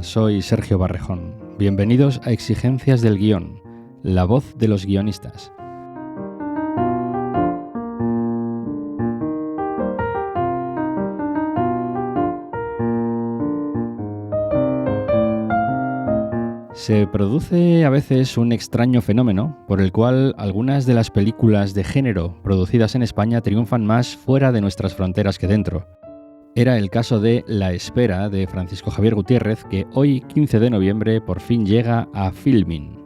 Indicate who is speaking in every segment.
Speaker 1: Hola, soy Sergio Barrejón. Bienvenidos a Exigencias del Guión, la voz de los guionistas. Se produce a veces un extraño fenómeno por el cual algunas de las películas de género producidas en España triunfan más fuera de nuestras fronteras que dentro. Era el caso de La Espera, de Francisco Javier Gutiérrez, que hoy, 15 de noviembre, por fin llega a Filmin.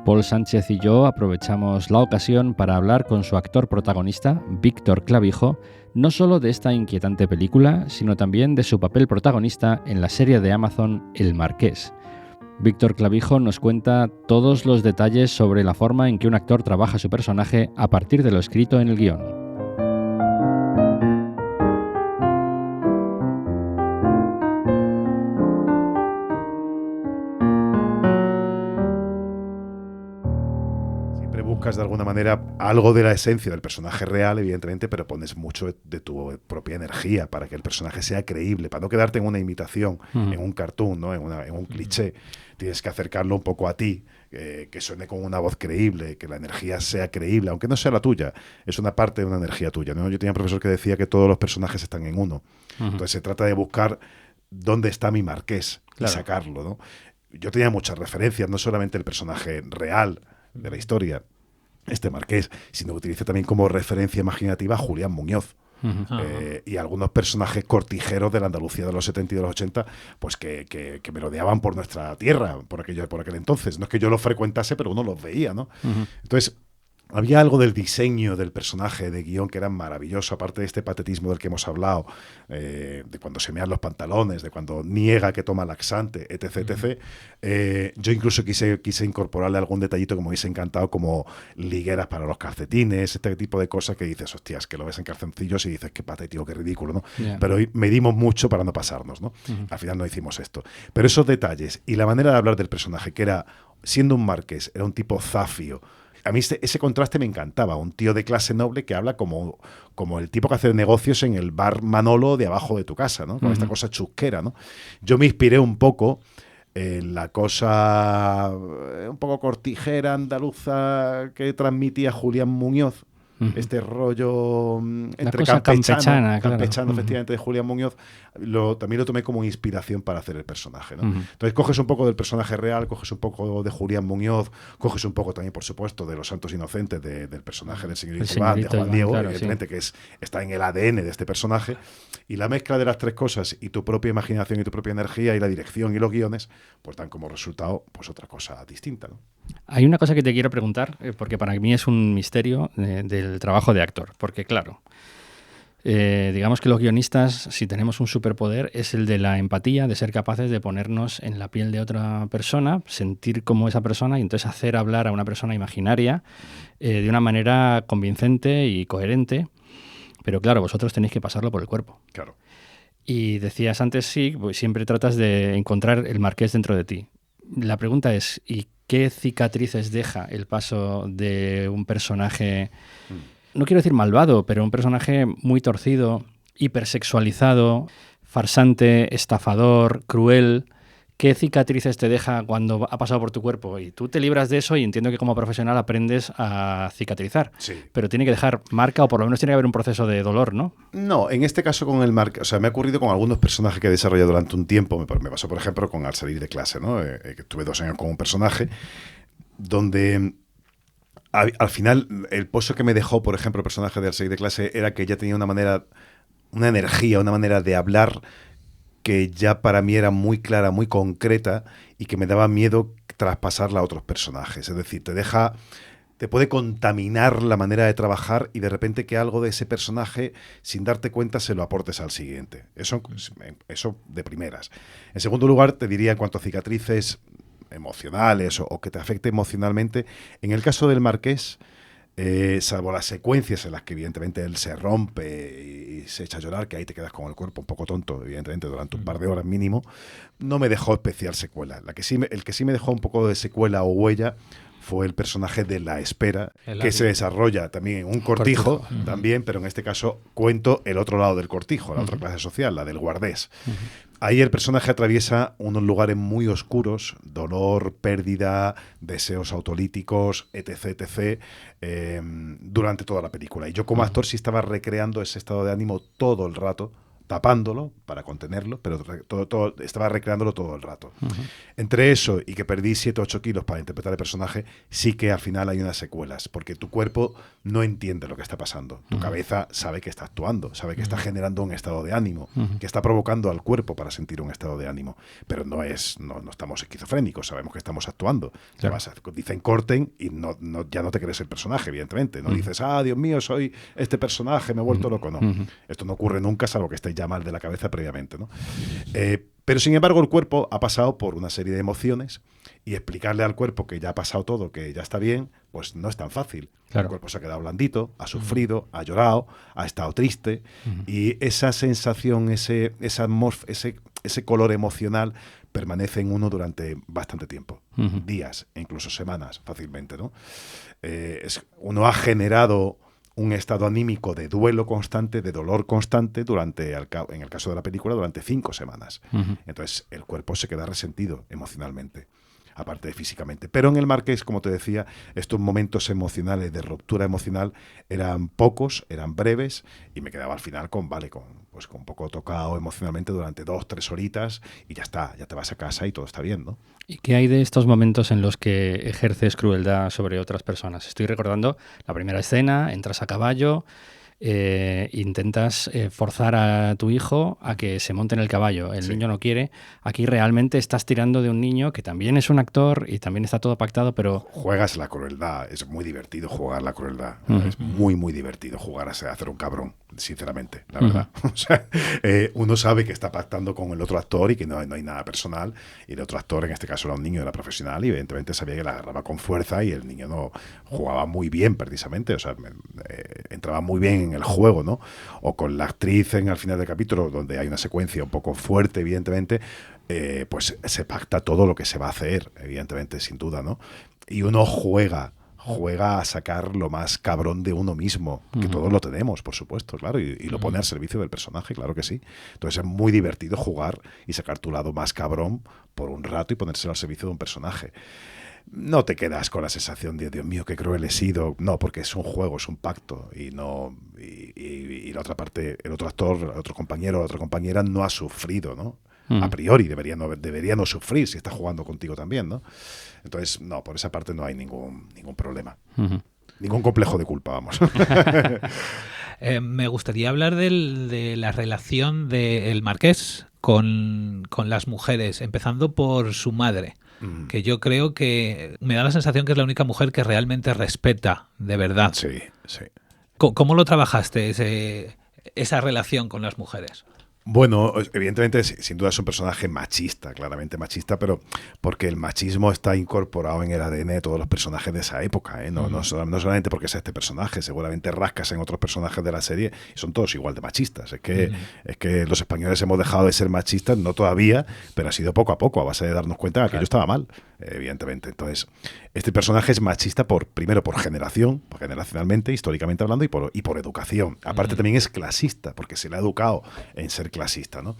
Speaker 1: Paul Sánchez y yo aprovechamos la ocasión para hablar con su actor protagonista, Víctor Clavijo, no solo de esta inquietante película, sino también de su papel protagonista en la serie de Amazon El Marqués. Víctor Clavijo nos cuenta todos los detalles sobre la forma en que un actor trabaja su personaje a partir de lo escrito en el guión.
Speaker 2: Buscas de alguna manera algo de la esencia del personaje real, evidentemente, pero pones mucho de tu propia energía para que el personaje sea creíble, para no quedarte en una imitación, en un cartoon, ¿no? en un cliché. Tienes que acercarlo un poco a ti, que suene con una voz creíble, que la energía sea creíble, aunque no sea la tuya, es una parte de una energía tuya, ¿no? Yo tenía un profesor que decía que todos los personajes están en uno. Entonces se trata de buscar dónde está mi marqués, claro, y sacarlo, ¿no? Yo tenía muchas referencias, no solamente el personaje real de la historia, este marqués, sino que utilicé también como referencia imaginativa a Julián Muñoz. Y algunos personajes cortijeros de la Andalucía de los 70 y de los 80, pues que merodeaban por nuestra tierra por aquel entonces. No es que yo los frecuentase, pero uno los veía, ¿no? Entonces, había algo del diseño del personaje de guión que era maravilloso, aparte de este patetismo del que hemos hablado, de cuando se mean los pantalones, de cuando niega que toma laxante, etc. Yo incluso quise incorporarle algún detallito que me hubiese encantado, como ligueras para los calcetines, este tipo de cosas que dices, hostias, que lo ves en calzoncillos y dices, qué patético, qué ridículo, ¿no? Yeah. Pero medimos mucho para no pasarnos, ¿no? Al final no hicimos esto. Pero esos detalles y la manera de hablar del personaje, que era, siendo un marqués, era un tipo zafio. A mí ese contraste me encantaba, un tío de clase noble que habla como el tipo que hace negocios en el bar Manolo de abajo de tu casa, ¿no? Con esta cosa chusquera, ¿no? Yo me inspiré un poco en la cosa un poco cortijera andaluza que transmitía Julián Muñoz, este rollo entre campechano, claro, efectivamente, de Julián Muñoz, también lo tomé como inspiración para hacer el personaje, ¿no? Entonces coges un poco del personaje real, coges un poco de Julián Muñoz, coges un poco también, por supuesto, de Los Santos Inocentes, del personaje del señorito Iván, de Juan Diego, claro, evidentemente, sí, que está en el ADN de este personaje, y la mezcla de las tres cosas y tu propia imaginación y tu propia energía y la dirección y los guiones, pues dan como resultado pues otra cosa distinta, ¿no?
Speaker 1: Hay una cosa que te quiero preguntar, porque para mí es un misterio del trabajo de actor, porque claro, digamos que los guionistas, si tenemos un superpoder, es el de la empatía, de ser capaces de ponernos en la piel de otra persona, sentir como esa persona y entonces hacer hablar a una persona imaginaria de una manera convincente y coherente, pero claro, vosotros tenéis que pasarlo por el cuerpo.
Speaker 2: Claro.
Speaker 1: Y decías antes, sí, pues siempre tratas de encontrar el marqués dentro de ti. La pregunta es, ¿y qué cicatrices deja el paso de un personaje, no quiero decir malvado, pero un personaje muy torcido, hipersexualizado, farsante, estafador, cruel? ¿Qué cicatrices te deja cuando ha pasado por tu cuerpo? Y tú te libras de eso y entiendo que como profesional aprendes a cicatrizar.
Speaker 2: Sí.
Speaker 1: Pero tiene que dejar marca o por lo menos tiene que haber un proceso de dolor, ¿no?
Speaker 2: No, en este caso con el marca, o sea, me ha ocurrido con algunos personajes que he desarrollado durante un tiempo. Me pasó, por ejemplo, con Al salir de clase, ¿no? Que tuve 2 años con un personaje donde al final el pozo que me dejó, por ejemplo, el personaje de Al salir de clase era que ya tenía una energía, una manera de hablar que ya para mí era muy clara, muy concreta y que me daba miedo traspasarla a otros personajes. Es decir, te puede contaminar la manera de trabajar y de repente que algo de ese personaje, sin darte cuenta, se lo aportes al siguiente. Eso de primeras. En segundo lugar, te diría en cuanto a cicatrices emocionales o que te afecte emocionalmente, en el caso del marqués, salvo las secuencias en las que evidentemente él se rompe y se echa a llorar, que ahí te quedas con el cuerpo un poco tonto, evidentemente, durante un par de horas mínimo, no me dejó especial secuela. El que sí me dejó un poco de secuela o huella fue el personaje de La Espera, que se desarrolla también en un cortijo, también, pero en este caso cuento el otro lado del cortijo, la otra clase social, la del guardés. Ahí el personaje atraviesa unos lugares muy oscuros, dolor, pérdida, deseos autolíticos, etc., etc., durante toda la película. Y yo como actor sí estaba recreando ese estado de ánimo todo el rato, tapándolo para contenerlo, pero estaba recreándolo todo el rato. Entre eso y que perdí 7 o 8 kilos para interpretar el personaje, sí que al final hay unas secuelas, porque tu cuerpo no entiende lo que está pasando. Tu cabeza sabe que está actuando, sabe que está generando un estado de ánimo, que está provocando al cuerpo para sentir un estado de ánimo. Pero no estamos esquizofrénicos, sabemos que estamos actuando. Claro. Dicen corten y ya no te crees el personaje, evidentemente. No dices, Dios mío, soy este personaje, me he vuelto loco. No. Esto no ocurre nunca, salvo que estéis ya mal de la cabeza previamente, ¿no? Pero sin embargo el cuerpo ha pasado por una serie de emociones y explicarle al cuerpo que ya ha pasado todo, que ya está bien, pues no es tan fácil. Claro. El cuerpo se ha quedado blandito, ha sufrido, ha llorado, ha estado triste y esa sensación, ese color emocional permanece en uno durante bastante tiempo, días e incluso semanas fácilmente, ¿no? Uno ha generado un estado anímico de duelo constante, de dolor constante, en el caso de la película, durante 5 semanas. Entonces, el cuerpo se queda resentido emocionalmente, aparte de físicamente. Pero en el Marqués, como te decía, estos momentos emocionales de ruptura emocional eran pocos, eran breves, y me quedaba al final con un poco tocado emocionalmente durante 2-3 horitas, y ya está, ya te vas a casa y todo está bien, ¿no?
Speaker 1: ¿Y qué hay de estos momentos en los que ejerces crueldad sobre otras personas? Estoy recordando la primera escena, entras a caballo, intentas forzar a tu hijo a que se monte en el caballo. El niño no quiere. Aquí realmente estás tirando de un niño que también es un actor y también está todo pactado, pero...
Speaker 2: Juegas la crueldad. Es muy divertido jugar la crueldad. Es muy, muy divertido jugar a hacer un cabrón, sinceramente, la verdad. O sea, uno sabe que está pactando con el otro actor y que no hay nada personal, y el otro actor, en este caso era un niño, era profesional, y evidentemente sabía que la agarraba con fuerza, y el niño no jugaba muy bien precisamente, o sea, entraba muy bien en el juego, ¿no? O con la actriz al final del capítulo, donde hay una secuencia un poco fuerte, evidentemente, pues se pacta todo lo que se va a hacer, evidentemente, sin duda, ¿no? Y uno juega a sacar lo más cabrón de uno mismo, que todos lo tenemos, por supuesto, claro, y lo pone al servicio del personaje, claro que sí. Entonces es muy divertido jugar y sacar tu lado más cabrón por un rato y ponérselo al servicio de un personaje. No te quedas con la sensación de, Dios mío, qué cruel he sido. No, porque es un juego, es un pacto, y la otra parte, el otro actor, el otro compañero, la otra compañera no ha sufrido, ¿no? A priori debería no sufrir si está jugando contigo también, ¿no? Entonces, no, por esa parte no hay ningún problema. Ningún complejo de culpa, vamos.
Speaker 3: Me gustaría hablar de la relación del Marqués con las mujeres, empezando por su madre, que yo creo que me da la sensación que es la única mujer que realmente respeta de verdad.
Speaker 2: Sí, sí.
Speaker 3: ¿Cómo lo trabajaste, esa relación con las mujeres?
Speaker 2: Bueno, evidentemente, sin duda es un personaje machista, claramente machista, pero porque el machismo está incorporado en el ADN de todos los personajes de esa época, ¿eh? No solamente porque sea este personaje, seguramente rascas en otros personajes de la serie y son todos igual de machistas. Es que los españoles hemos dejado de ser machistas, no todavía, pero ha sido poco a poco, a base de darnos cuenta de que aquello estaba mal, evidentemente. Entonces, este personaje es machista primero por generacionalmente, históricamente hablando, y por educación. Aparte también es clasista, porque se le ha educado en ser clasista, ¿no?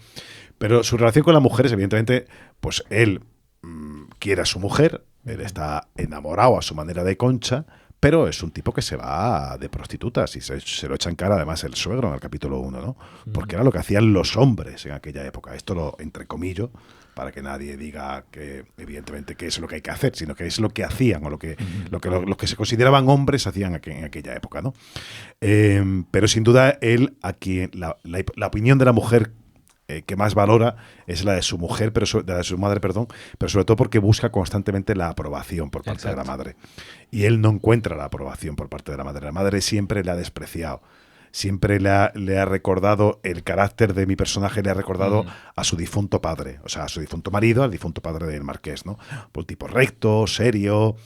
Speaker 2: Pero su relación con las mujeres, evidentemente, pues él quiere a su mujer, él está enamorado a su manera de Concha, pero es un tipo que se va de prostitutas y se lo echa en cara además el suegro en el capítulo 1, ¿no? Porque era lo que hacían los hombres en aquella época. Esto lo entrecomillo para que nadie diga que, evidentemente, que es lo que hay que hacer, sino que es lo que hacían, o lo que los que se consideraban hombres hacían en aquella época, ¿no? Pero sin duda, él, aquí la opinión de la mujer que más valora es la de su mujer, de su madre, perdón, pero sobre todo porque busca constantemente la aprobación por parte de la madre. Y él no encuentra la aprobación por parte de la madre. La madre siempre le ha despreciado. Siempre le ha recordado, el carácter de mi personaje le ha recordado a su difunto padre, o sea, a su difunto marido, al difunto padre del Marqués, ¿no? Un tipo recto, serio,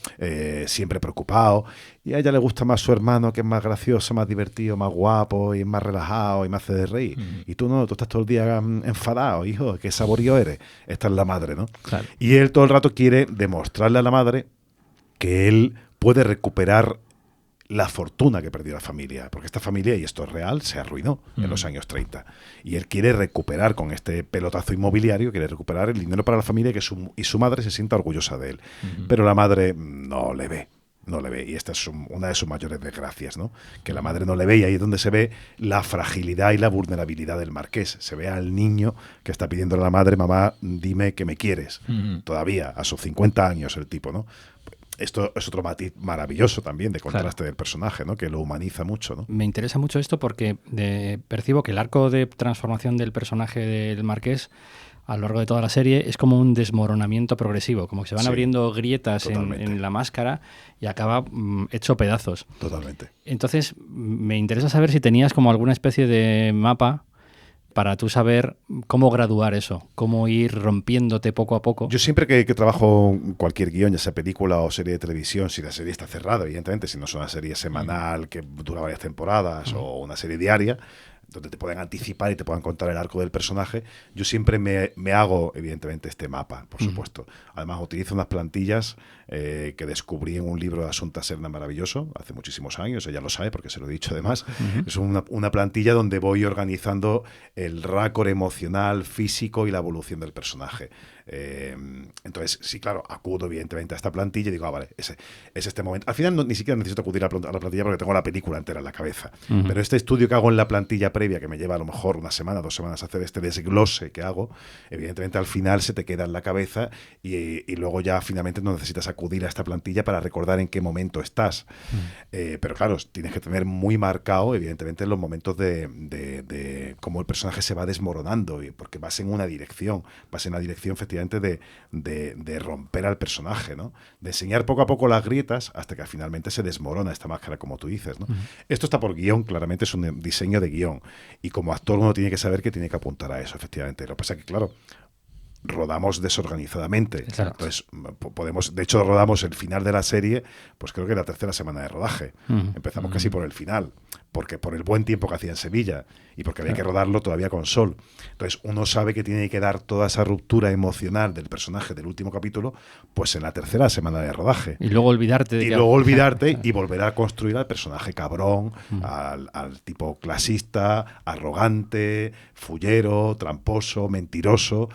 Speaker 2: siempre preocupado, y a ella le gusta más su hermano, que es más gracioso, más divertido, más guapo, y más relajado, y me hace de reír. Y tú no, tú estás todo el día enfadado, hijo, qué saborío eres. Esta es la madre, ¿no? Claro. Y él todo el rato quiere demostrarle a la madre que él puede recuperar la fortuna que perdió la familia, porque esta familia, y esto es real, se arruinó en los años 30. Y él quiere recuperar, con este pelotazo inmobiliario, quiere recuperar el dinero para la familia y su madre se sienta orgullosa de él. Pero la madre no le ve. Y esta es una de sus mayores desgracias, ¿no? Que la madre no le ve, y ahí es donde se ve la fragilidad y la vulnerabilidad del marqués. Se ve al niño que está pidiéndole a la madre: mamá, dime que me quieres. Todavía, a sus 50 años el tipo, ¿no? Esto es otro matiz maravilloso también de contraste del personaje, ¿no? Que lo humaniza mucho, ¿no?
Speaker 1: Me interesa mucho esto porque percibo que el arco de transformación del personaje del marqués a lo largo de toda la serie es como un desmoronamiento progresivo, como que se van abriendo grietas en la máscara y acaba hecho pedazos.
Speaker 2: Totalmente.
Speaker 1: Entonces, me interesa saber si tenías como alguna especie de mapa para tú saber cómo graduar eso, cómo ir rompiéndote poco a poco.
Speaker 2: Yo siempre que trabajo cualquier guión, ya sea película o serie de televisión, si la serie está cerrada, evidentemente, si no es una serie semanal que dura varias temporadas o una serie diaria, donde te pueden anticipar y te puedan contar el arco del personaje, yo siempre me hago, evidentemente, este mapa, por supuesto. Además, utilizo unas plantillas que descubrí en un libro de Asunta Serna maravilloso, hace muchísimos años, ella lo sabe porque se lo he dicho además. Es una plantilla donde voy organizando el récord emocional, físico y la evolución del personaje. Entonces, sí, claro, acudo evidentemente a esta plantilla y digo, vale, es este momento. Al final ni siquiera necesito acudir a la plantilla porque tengo la película entera en la cabeza. Pero este estudio que hago en la plantilla previa, que me lleva a lo mejor una semana, 2 semanas hacer este desglose que hago, evidentemente al final se te queda en la cabeza y luego ya finalmente no necesitas acudir a esta plantilla para recordar en qué momento estás. Pero claro, tienes que tener muy marcado, evidentemente, los momentos de cómo el personaje se va desmoronando, porque vas en una dirección, efectivamente de romper al personaje, ¿no? De enseñar poco a poco las grietas hasta que finalmente se desmorona esta máscara, como tú dices, ¿no? Esto está por guión, claramente es un diseño de guión, y como actor uno tiene que saber que tiene que apuntar a eso, efectivamente. Lo que pasa es que, claro, rodamos desorganizadamente.
Speaker 1: Exacto.
Speaker 2: Entonces, de hecho, rodamos el final de la serie, pues creo que la 3ª semana de rodaje. Empezamos casi por el final, porque por el buen tiempo que hacía en Sevilla y porque había que rodarlo todavía con sol. Entonces, uno sabe que tiene que dar toda esa ruptura emocional del personaje del último capítulo, pues en la 3ª semana de rodaje.
Speaker 1: Y luego olvidarte de
Speaker 2: y luego olvidarte y volver a construir al personaje cabrón, al tipo clasista, arrogante, fullero, tramposo, mentiroso.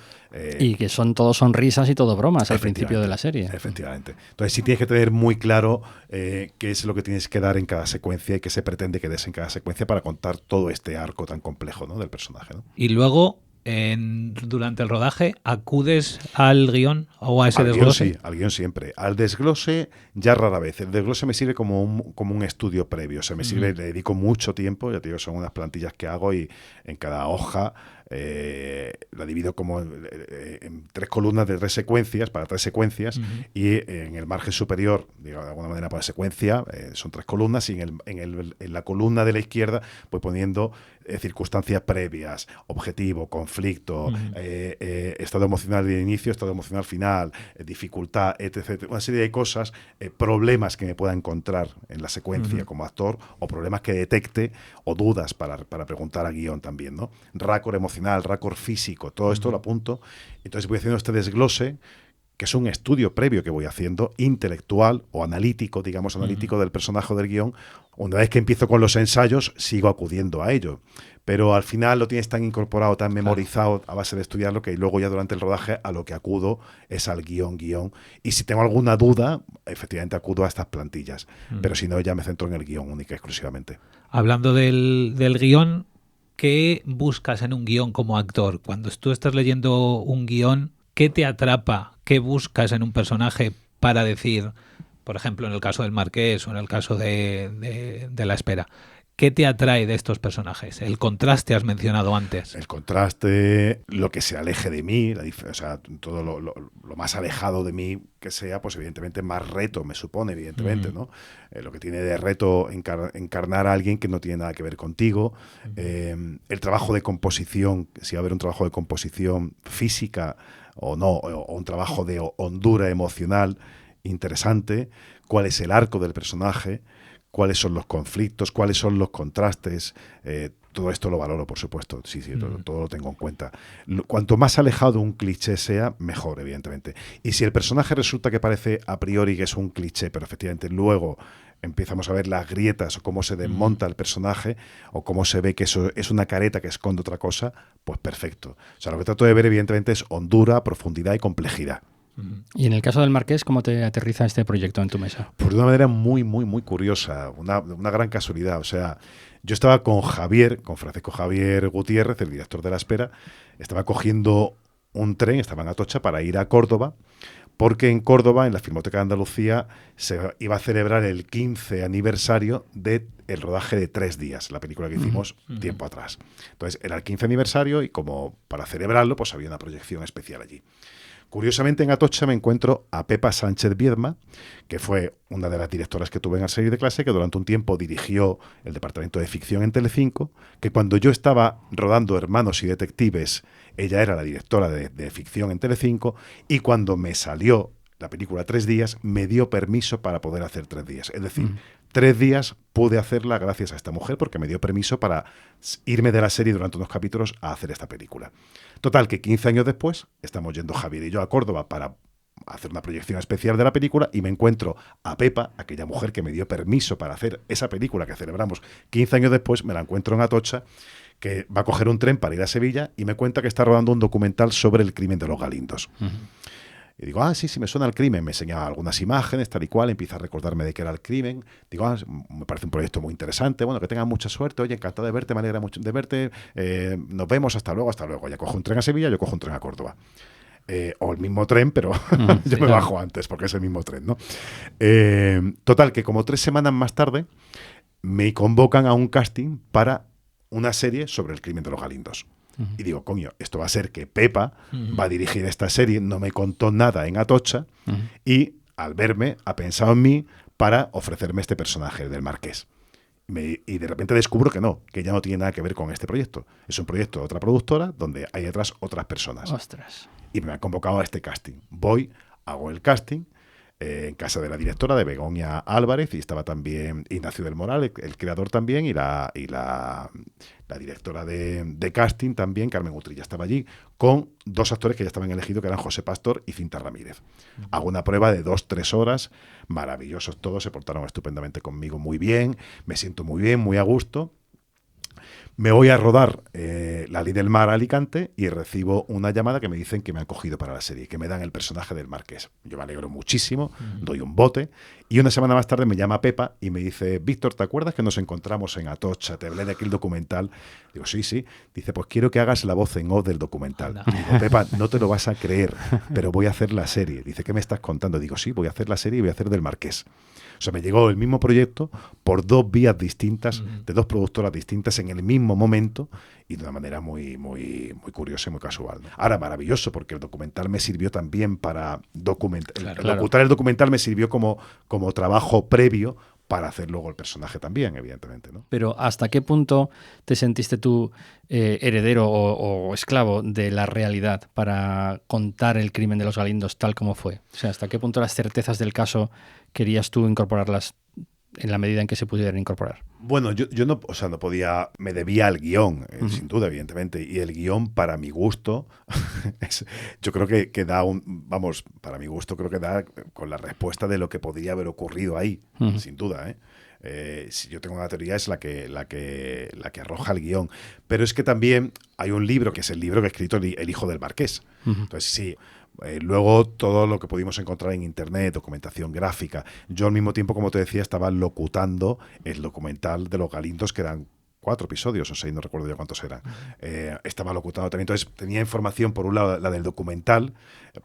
Speaker 1: Y que todos sonrisas y todo bromas al principio de la serie.
Speaker 2: Efectivamente. Entonces sí tienes que tener muy claro qué es lo que tienes que dar en cada secuencia y qué se pretende que des en cada secuencia para contar todo este arco tan complejo, ¿no?, del personaje, ¿no?
Speaker 3: Y luego, durante el rodaje, ¿acudes al guión o a ese desglose?
Speaker 2: Sí, al guión siempre. Al desglose ya rara vez. El desglose me sirve como un estudio previo. O sea, me sirve, le dedico mucho tiempo. Ya te digo, son unas plantillas que hago y en cada hoja la divido como en 3 columnas de 3 secuencias, para 3 secuencias, y en el margen superior, digo, de alguna manera por secuencia, son 3 columnas, y en la columna de la izquierda voy poniendo circunstancias previas, objetivo, conflicto, estado emocional de inicio, estado emocional final, dificultad, etc. Una serie de cosas, problemas que me pueda encontrar en la secuencia como actor, o problemas que detecte, o dudas para preguntar a guión también, ¿no? Récord emocional, récord físico, todo esto lo apunto. Entonces voy haciendo este desglose, que es un estudio previo que voy haciendo, intelectual o analítico, digamos, analítico del personaje o del guión. Una vez que empiezo con los ensayos, sigo acudiendo a ello. Pero al final lo tienes tan incorporado, tan memorizado a base de estudiarlo, que luego ya durante el rodaje a lo que acudo es al guión. Y si tengo alguna duda, efectivamente acudo a estas plantillas. Pero si no, ya me centro en el guión única y exclusivamente.
Speaker 3: Hablando del guión, ¿qué buscas en un guión como actor? Cuando tú estás leyendo un guión, ¿qué te atrapa? ¿Qué buscas en un personaje para decir, por ejemplo, en el caso del Marqués o en el caso de La Espera? ¿Qué te atrae de estos personajes? El contraste has mencionado antes.
Speaker 2: El contraste, lo que se aleje de mí, o sea, todo lo más alejado de mí que sea, pues evidentemente más reto me supone, evidentemente, ¿no? Lo que tiene de reto encarnar a alguien que no tiene nada que ver contigo. El trabajo de composición, si va a haber un trabajo de composición física o no, o un trabajo de hondura emocional interesante. ¿Cuál es el arco del personaje? cuáles son los conflictos, cuáles son los contrastes. Todo esto lo valoro, por supuesto. Sí, todo lo tengo en cuenta. Cuanto más alejado de un cliché sea, mejor, evidentemente. Y si el personaje resulta que parece a priori que es un cliché, pero efectivamente luego empezamos a ver las grietas o cómo se desmonta el personaje o cómo se ve que eso es una careta que esconde otra cosa, pues perfecto. O sea, lo que trato de ver, evidentemente, es hondura, profundidad y complejidad.
Speaker 1: Y en el caso del Marqués, ¿cómo te aterriza este proyecto en tu mesa?
Speaker 2: Pues de una manera muy, muy, muy curiosa, una gran casualidad. O sea, yo estaba con Francisco Javier Gutiérrez, el director de La Espera, estaba cogiendo un tren, estaba en Atocha para ir a Córdoba, porque en Córdoba, en la Filmoteca de Andalucía, se iba a celebrar el 15 aniversario del rodaje de 3 días, la película que hicimos tiempo atrás. Entonces, era el 15 aniversario y como para celebrarlo, pues había una proyección especial allí. Curiosamente, en Atocha me encuentro a Pepa Sánchez Viedma, que fue una de las directoras que tuve en la serie de clase, que durante un tiempo dirigió el departamento de ficción en Telecinco, que cuando yo estaba rodando Hermanos y Detectives, ella era la directora de ficción en Telecinco, y cuando me salió la película 3 días, me dio permiso para poder hacer 3 días. Es decir, 3 días pude hacerla gracias a esta mujer, porque me dio permiso para irme de la serie durante unos capítulos a hacer esta película. Total, que 15 años después estamos yendo Javier y yo a Córdoba para hacer una proyección especial de la película y me encuentro a Pepa, aquella mujer que me dio permiso para hacer esa película que celebramos 15 años después, me la encuentro en Atocha, que va a coger un tren para ir a Sevilla y me cuenta que está rodando un documental sobre el crimen de los Galindos. Y digo, sí, me suena el crimen. Me enseñaba algunas imágenes, tal y cual, empieza a recordarme de qué era el crimen. Digo, me parece un proyecto muy interesante. Bueno, que tengan mucha suerte. Oye, encantado de verte, me alegra mucho de verte. Nos vemos, hasta luego, hasta luego. Ya cojo un tren a Sevilla, yo cojo un tren a Córdoba. O el mismo tren, pero yo me bajo antes, porque es el mismo tren, ¿no? Total, que como 3 semanas más tarde, me convocan a un casting para una serie sobre el crimen de los Galindos. Y digo, coño, esto va a ser que Pepa va a dirigir esta serie, no me contó nada en Atocha, y al verme ha pensado en mí para ofrecerme este personaje del Marqués. Y de repente descubro que ya no tiene nada que ver con este proyecto. Es un proyecto de otra productora donde hay detrás otras personas.
Speaker 1: ¡Ostras!
Speaker 2: Y me han convocado a este casting. Voy, hago el casting en casa de la directora, de Begoña Álvarez, y estaba también Ignacio del Moral, el creador también, y la directora de casting también, Carmen Utrilla, estaba allí, con 2 actores que ya estaban elegidos, que eran José Pastor y Cinta Ramírez. Hago una prueba de 2-3 horas, maravillosos todos, se portaron estupendamente conmigo, muy bien, me siento muy bien, muy a gusto. Me voy a rodar La Ley del Mar a Alicante y recibo una llamada que me dicen que me han cogido para la serie, que me dan el personaje del Marqués. Yo me alegro muchísimo, doy un bote, y una semana más tarde me llama Pepa y me dice, Víctor, ¿te acuerdas que nos encontramos en Atocha? Te hablé de aquel documental. Digo, sí. Dice, pues quiero que hagas la voz en off del documental. No. Digo, Pepa, no te lo vas a creer, pero voy a hacer la serie. Dice, ¿qué me estás contando? Digo, sí, voy a hacer la serie y voy a hacer del Marqués. O sea, me llegó el mismo proyecto por 2 vías distintas, de 2 productoras distintas en el mismo momento y de una manera muy, muy, muy curiosa y muy casual, ¿no? Ahora, maravilloso, porque el documental me sirvió también para documentar. Locutar el documental me sirvió como trabajo previo para hacer luego el personaje también, evidentemente, ¿no?
Speaker 1: Pero ¿hasta qué punto te sentiste tú heredero o esclavo de la realidad para contar el crimen de los Galindos tal como fue? O sea, ¿hasta qué punto las certezas del caso querías tú incorporarlas en la medida en que se pudieran incorporar?
Speaker 2: Bueno, yo no, o sea, no podía, me debía al guión, sin duda, evidentemente, y el guión, para mi gusto, yo creo que da para mi gusto, creo que da con la respuesta de lo que podría haber ocurrido ahí, sin duda, si yo tengo una teoría es la que arroja el guión, pero es que también hay un libro que es el libro que ha escrito el hijo del Marqués. Entonces sí, luego todo lo que pudimos encontrar en internet, documentación gráfica. Yo al mismo tiempo, como te decía, estaba locutando el documental de los Galindos, que eran 4 episodios o 6, no recuerdo ya cuántos eran. Estaba locutando también. Entonces tenía información, por un lado, la del documental,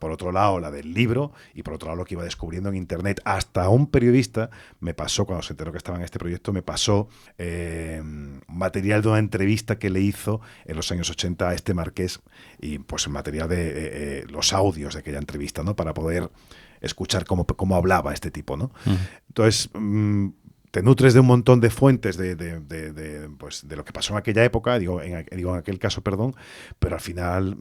Speaker 2: por otro lado, la del libro, y por otro lado, lo que iba descubriendo en internet. Hasta un periodista me pasó, cuando se enteró que estaba en este proyecto, me pasó material de una entrevista que le hizo en los años 80 a este Marqués, y pues material de los audios de aquella entrevista, ¿no? Para poder escuchar cómo hablaba este tipo, ¿no? Entonces, te nutres de un montón de fuentes pues, de lo que pasó en aquella época, en aquel caso, perdón, pero al final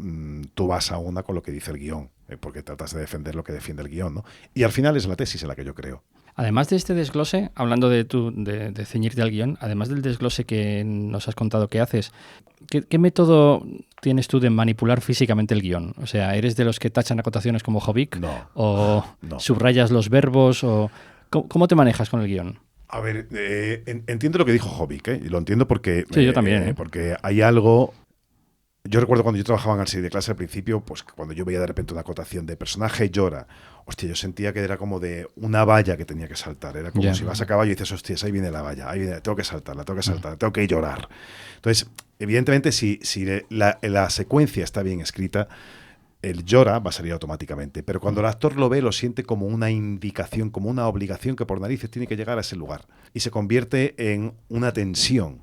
Speaker 2: tú vas a una con lo que dice el guión, porque tratas de defender lo que defiende el guión, ¿no? Y al final es la tesis en la que yo creo.
Speaker 1: Además de este desglose, hablando de ceñirte al guión, además del desglose que nos has contado que haces, ¿qué método tienes tú de manipular físicamente el guión? O sea, ¿eres de los que tachan acotaciones como Jobbik?
Speaker 2: No.
Speaker 1: ¿O subrayas los verbos? O ¿cómo te manejas con el guión?
Speaker 2: A ver, entiendo lo que dijo Jobbik, y lo entiendo porque...
Speaker 1: Sí, yo también.
Speaker 2: Porque hay algo... Yo recuerdo cuando yo trabajaba en el serie de clase al principio, pues cuando yo veía de repente una acotación de personaje llora, hostia, yo sentía que era como de una valla que tenía que saltar. Era como si vas a caballo y dices, hostia, ahí viene la valla, ahí viene, tengo que saltarla, tengo que llorar. Entonces, evidentemente, si la secuencia está bien escrita, el llora va a salir automáticamente. Pero cuando el actor lo ve, lo siente como una indicación, como una obligación que por narices tiene que llegar a ese lugar. Y se convierte en una tensión.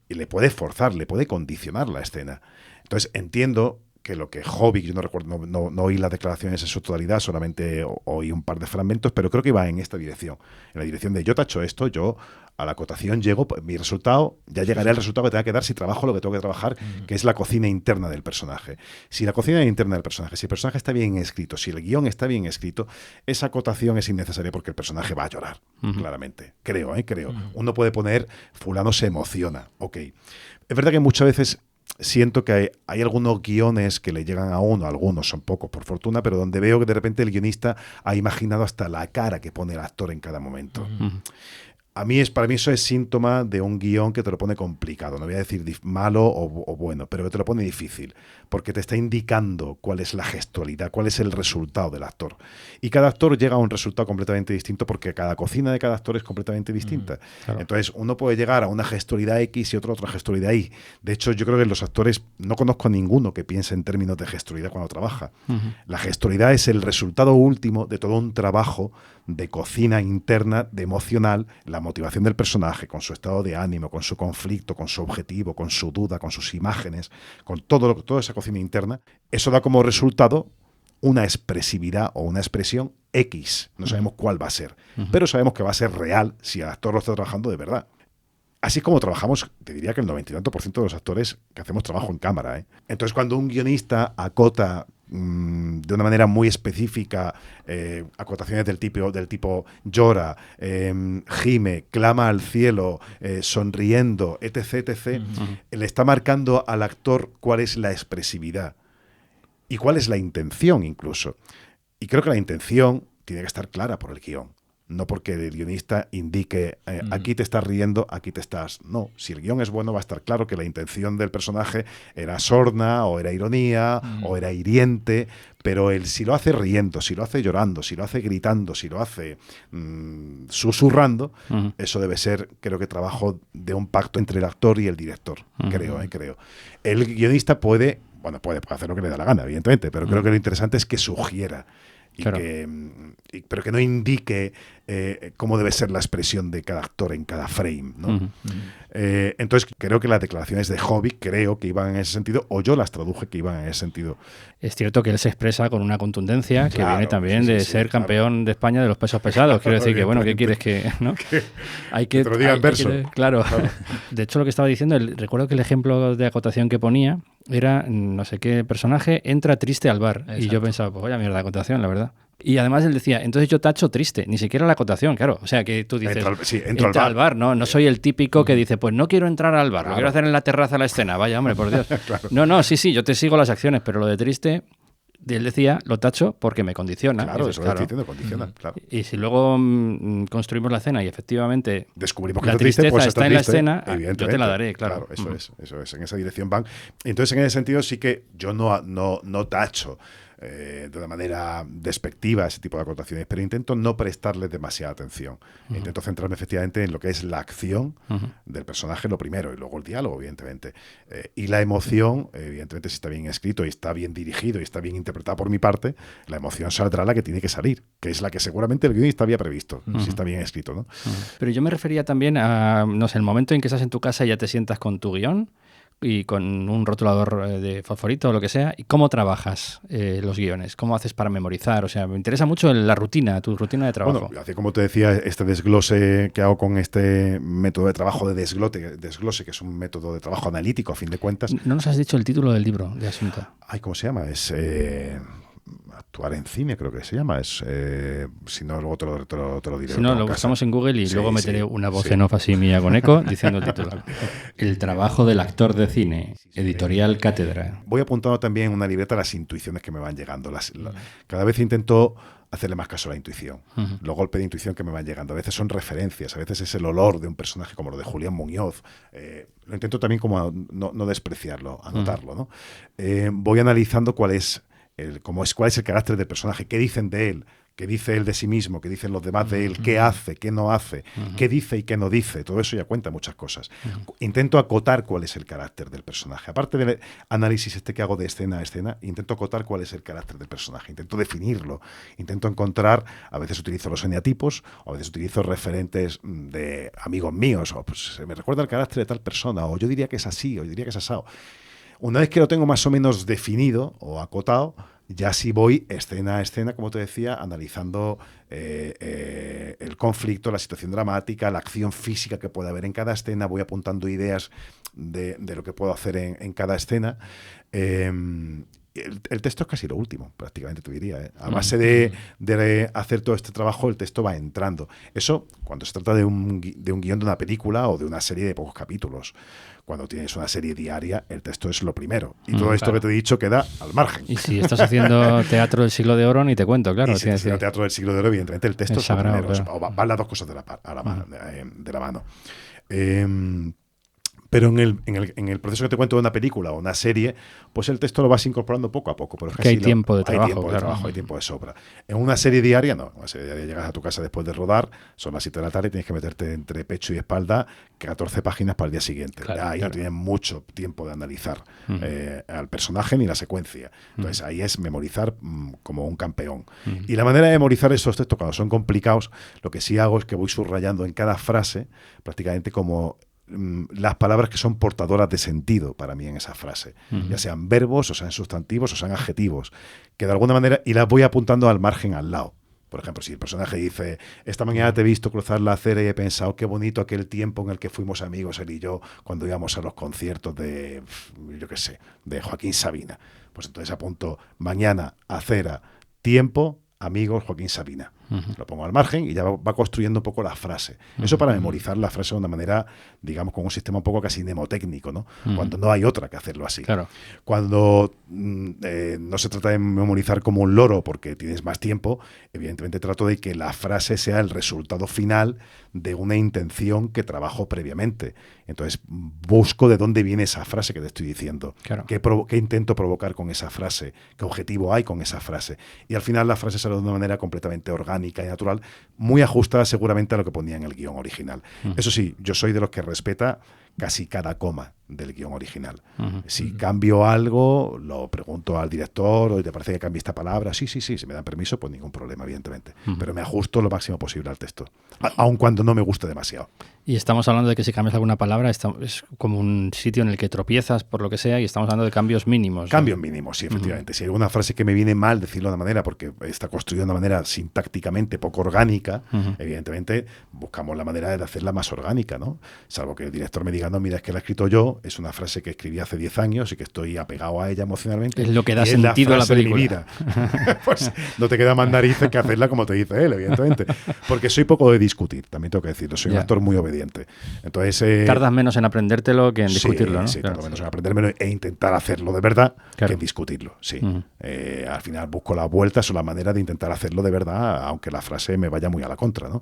Speaker 2: Y le puede forzar, le puede condicionar la escena. Entonces entiendo que lo que Jobbik, yo no recuerdo, no oí las declaraciones en su totalidad, solamente oí un par de fragmentos, pero creo que iba en esta dirección, en la dirección de yo tacho esto, yo a la acotación llego, mi resultado, ya llegaré al resultado que tenga que dar si trabajo lo que tengo que trabajar, que es la cocina interna del personaje. Si la cocina interna del personaje, si el personaje está bien escrito, si el guión está bien escrito, esa acotación es innecesaria porque el personaje va a llorar, claramente. Creo. Uno puede poner, fulano se emociona, ok. Es verdad que muchas veces siento que hay algunos guiones que le llegan a uno, algunos son pocos por fortuna, pero donde veo que de repente el guionista ha imaginado hasta la cara que pone el actor en cada momento. Para mí eso es síntoma de un guión que te lo pone complicado. No voy a decir malo o bueno, pero que te lo pone difícil, porque te está indicando cuál es la gestualidad, cuál es el resultado del actor. Y cada actor llega a un resultado completamente distinto porque cada cocina de cada actor es completamente distinta. Claro. Entonces, uno puede llegar a una gestualidad X y otro a otra gestualidad Y. De hecho, yo creo que los actores, no conozco a ninguno que piense en términos de gestualidad cuando trabaja. La gestualidad es el resultado último de todo un trabajo de cocina interna, de emocional, la motivación del personaje, con su estado de ánimo, con su conflicto, con su objetivo, con su duda, con sus imágenes, con toda esa cocina interna. Eso da como resultado una expresividad o una expresión X. No sabemos cuál va a ser, pero sabemos que va a ser real si el actor lo está trabajando de verdad. Así como trabajamos, te diría que el 90% y tanto de los actores que hacemos trabajo en cámara. Entonces, cuando un guionista acota de una manera muy específica acotaciones del tipo llora, gime, clama al cielo, sonriendo, etc., le está marcando al actor cuál es la expresividad y cuál es la intención incluso. Y creo que la intención tiene que estar clara por el guión. No porque el guionista indique aquí te estás riendo, aquí te estás... No, si el guión es bueno va a estar claro que la intención del personaje era sorna, o era ironía, o era hiriente, pero si lo hace riendo, si lo hace llorando, si lo hace gritando, si lo hace susurrando, eso debe ser, creo que, trabajo de un pacto entre el actor y el director, creo. El guionista puede hacer lo que le da la gana, evidentemente, pero creo que lo interesante es que sugiera. Claro. Pero que no indique cómo debe ser la expresión de cada actor en cada frame, ¿no? Entonces creo que las declaraciones de Jobbik creo que iban en ese sentido, o yo las traduje que iban en ese sentido.
Speaker 1: Es cierto que él se expresa con una contundencia que viene también de ser campeón de España de los pesos pesados. Quiero decir que, bueno, ¿qué quieres que...? ¿no?
Speaker 2: Hay que te lo diga en verso.
Speaker 1: Claro. De hecho, lo que estaba diciendo, recuerdo que el ejemplo de acotación que ponía era, no sé qué personaje entra triste al bar. Exacto. Y yo pensaba, pues vaya mierda de acotación, la verdad. Y además él decía, entonces yo tacho triste, ni siquiera la acotación, claro. O sea, que tú dices, entra al bar, ¿no? No soy el típico que dice, pues no quiero entrar al bar, lo quiero hacer en la terraza la escena. Vaya, hombre, por Dios. Claro. No, sí, yo te sigo las acciones, pero lo de triste, él decía, lo tacho porque me condiciona.
Speaker 2: Claro, eso lo estoy diciendo, condiciona, claro.
Speaker 1: Y si luego construimos la escena y efectivamente
Speaker 2: descubrimos que
Speaker 1: la tristeza pues está en la escena, yo te la daré, claro.
Speaker 2: Eso es, en esa dirección van. Entonces, en ese sentido sí que yo no tacho de una manera despectiva ese tipo de acotaciones, pero intento no prestarle demasiada atención. Intento centrarme efectivamente en lo que es la acción del personaje, lo primero, y luego el diálogo, evidentemente. Y la emoción, evidentemente, si está bien escrito y está bien dirigido y está bien interpretado por mi parte, la emoción saldrá la que tiene que salir, que es la que seguramente el guionista había previsto, si está bien escrito, ¿no?
Speaker 1: Pero yo me refería también a, no sé, el momento en que estás en tu casa y ya te sientas con tu guión y con un rotulador de fosforito o lo que sea, ¿y cómo trabajas los guiones? ¿Cómo haces para memorizar? O sea, me interesa mucho la rutina, tu rutina de trabajo.
Speaker 2: Bueno, así como te decía, este desglose que hago con este método de trabajo de desglose, que es un método de trabajo analítico, a fin de cuentas.
Speaker 1: No nos has dicho el título del libro de Asunta.
Speaker 2: Ay, ¿cómo se llama? Es... actuar en cine, creo que se llama. Si no, luego te lo diré.
Speaker 1: Si no, lo buscamos en Google y luego meteré una voz en off así mía con eco diciendo el título. El trabajo del actor de cine, editorial Cátedra.
Speaker 2: Voy apuntando también en una libreta las intuiciones que me van llegando. Cada vez intento hacerle más caso a la intuición. Los golpes de intuición que me van llegando. A veces son referencias, a veces es el olor de un personaje como lo de Julián Muñoz. Lo intento también como no despreciarlo, anotarlo, ¿no? Voy analizando cuál es el carácter del personaje, qué dicen de él, qué dice él de sí mismo, qué dicen los demás de él, qué hace, qué no hace, qué dice y qué no dice. Todo eso ya cuenta muchas cosas. Intento acotar cuál es el carácter del personaje. Aparte del análisis que hago de escena a escena, intento acotar cuál es el carácter del personaje. Intento definirlo. Intento encontrar, a veces utilizo los eneatipos, o a veces utilizo referentes de amigos míos, o pues me recuerda el carácter de tal persona, o yo diría que es así, o yo diría que es asado. Una vez que lo tengo más o menos definido o acotado, ya sí voy escena a escena, como te decía, analizando el conflicto, la situación dramática, la acción física que puede haber en cada escena, voy apuntando ideas de lo que puedo hacer en cada escena. El texto es casi lo último, prácticamente te diría. A base de hacer todo este trabajo, el texto va entrando. Eso cuando se trata de un guión de una película o de una serie de pocos capítulos. Cuando tienes una serie diaria, el texto es lo primero. Y todo esto que te he dicho queda al margen.
Speaker 1: Y si estás haciendo teatro del siglo de oro, ni te cuento, claro.
Speaker 2: Y si estás haciendo teatro del siglo de oro, evidentemente el texto es lo primero. Claro. Van las dos cosas de la mano. Pero en el proceso que te cuento de una película o una serie, pues el texto lo vas incorporando poco a poco. Pero es
Speaker 1: que hay tiempo de trabajo.
Speaker 2: Hay tiempo de trabajo, hay tiempo de sobra. En una serie diaria, no. En una serie diaria llegas a tu casa después de rodar, son las 7 de la tarde y tienes que meterte entre pecho y espalda 14 páginas para el día siguiente. Ahí no tienes mucho tiempo de analizar al personaje ni la secuencia. Entonces ahí es memorizar como un campeón. Y la manera de memorizar esos textos, cuando son complicados, lo que sí hago es que voy subrayando en cada frase, prácticamente como las palabras que son portadoras de sentido para mí en esa frase, ya sean verbos, o sean sustantivos, o sean adjetivos, que de alguna manera, y las voy apuntando al margen al lado. Por ejemplo, si el personaje dice, esta mañana te he visto cruzar la acera y he pensado qué bonito aquel tiempo en el que fuimos amigos él y yo cuando íbamos a los conciertos de, yo qué sé, de Joaquín Sabina. Pues entonces apunto mañana, acera, tiempo, amigos, Joaquín Sabina. Lo pongo al margen y ya va construyendo un poco la frase. Eso para memorizar la frase de una manera, digamos, con un sistema un poco casi mnemotécnico, ¿no? Cuando no hay otra que hacerlo así.
Speaker 1: Claro.
Speaker 2: Cuando no se trata de memorizar como un loro porque tienes más tiempo, evidentemente trato de que la frase sea el resultado final de una intención que trabajo previamente. Entonces busco de dónde viene esa frase que te estoy diciendo.
Speaker 1: Claro.
Speaker 2: ¿Qué intento provocar con esa frase? ¿Qué objetivo hay con esa frase? Y al final la frase sale de una manera completamente orgánica y natural, muy ajustada seguramente a lo que ponía en el guión original. Eso sí, yo soy de los que respeta casi cada coma del guión original. Si cambio algo, lo pregunto al director, o te parece que cambie esta palabra, sí, si me dan permiso, pues ningún problema, evidentemente. Pero me ajusto lo máximo posible al texto, aun cuando no me guste demasiado.
Speaker 1: Y estamos hablando de que si cambias alguna palabra es como un sitio en el que tropiezas por lo que sea y estamos hablando de cambios mínimos.
Speaker 2: Cambios mínimos, sí, efectivamente. Si hay alguna frase que me viene mal decirlo de una manera porque está construida de una manera sintácticamente poco orgánica, evidentemente buscamos la manera de hacerla más orgánica, ¿no? Salvo que el director me diga, no, mira, es que la he escrito yo, es una frase que escribí hace 10 años y que estoy apegado a ella emocionalmente.
Speaker 1: Es lo que da sentido a la película.
Speaker 2: De mi vida. Pues no te queda más narices que hacerla como te dice él, evidentemente. Porque soy poco de discutir, también tengo que decirlo. Soy un actor muy obediente. Entonces,
Speaker 1: tardas menos en aprendértelo que en discutirlo, ¿no?
Speaker 2: Sí, tardo menos en aprendérmelo e intentar hacerlo de verdad que en discutirlo, sí. Al final busco las vueltas o la manera de intentar hacerlo de verdad, aunque la frase me vaya muy a la contra, ¿no?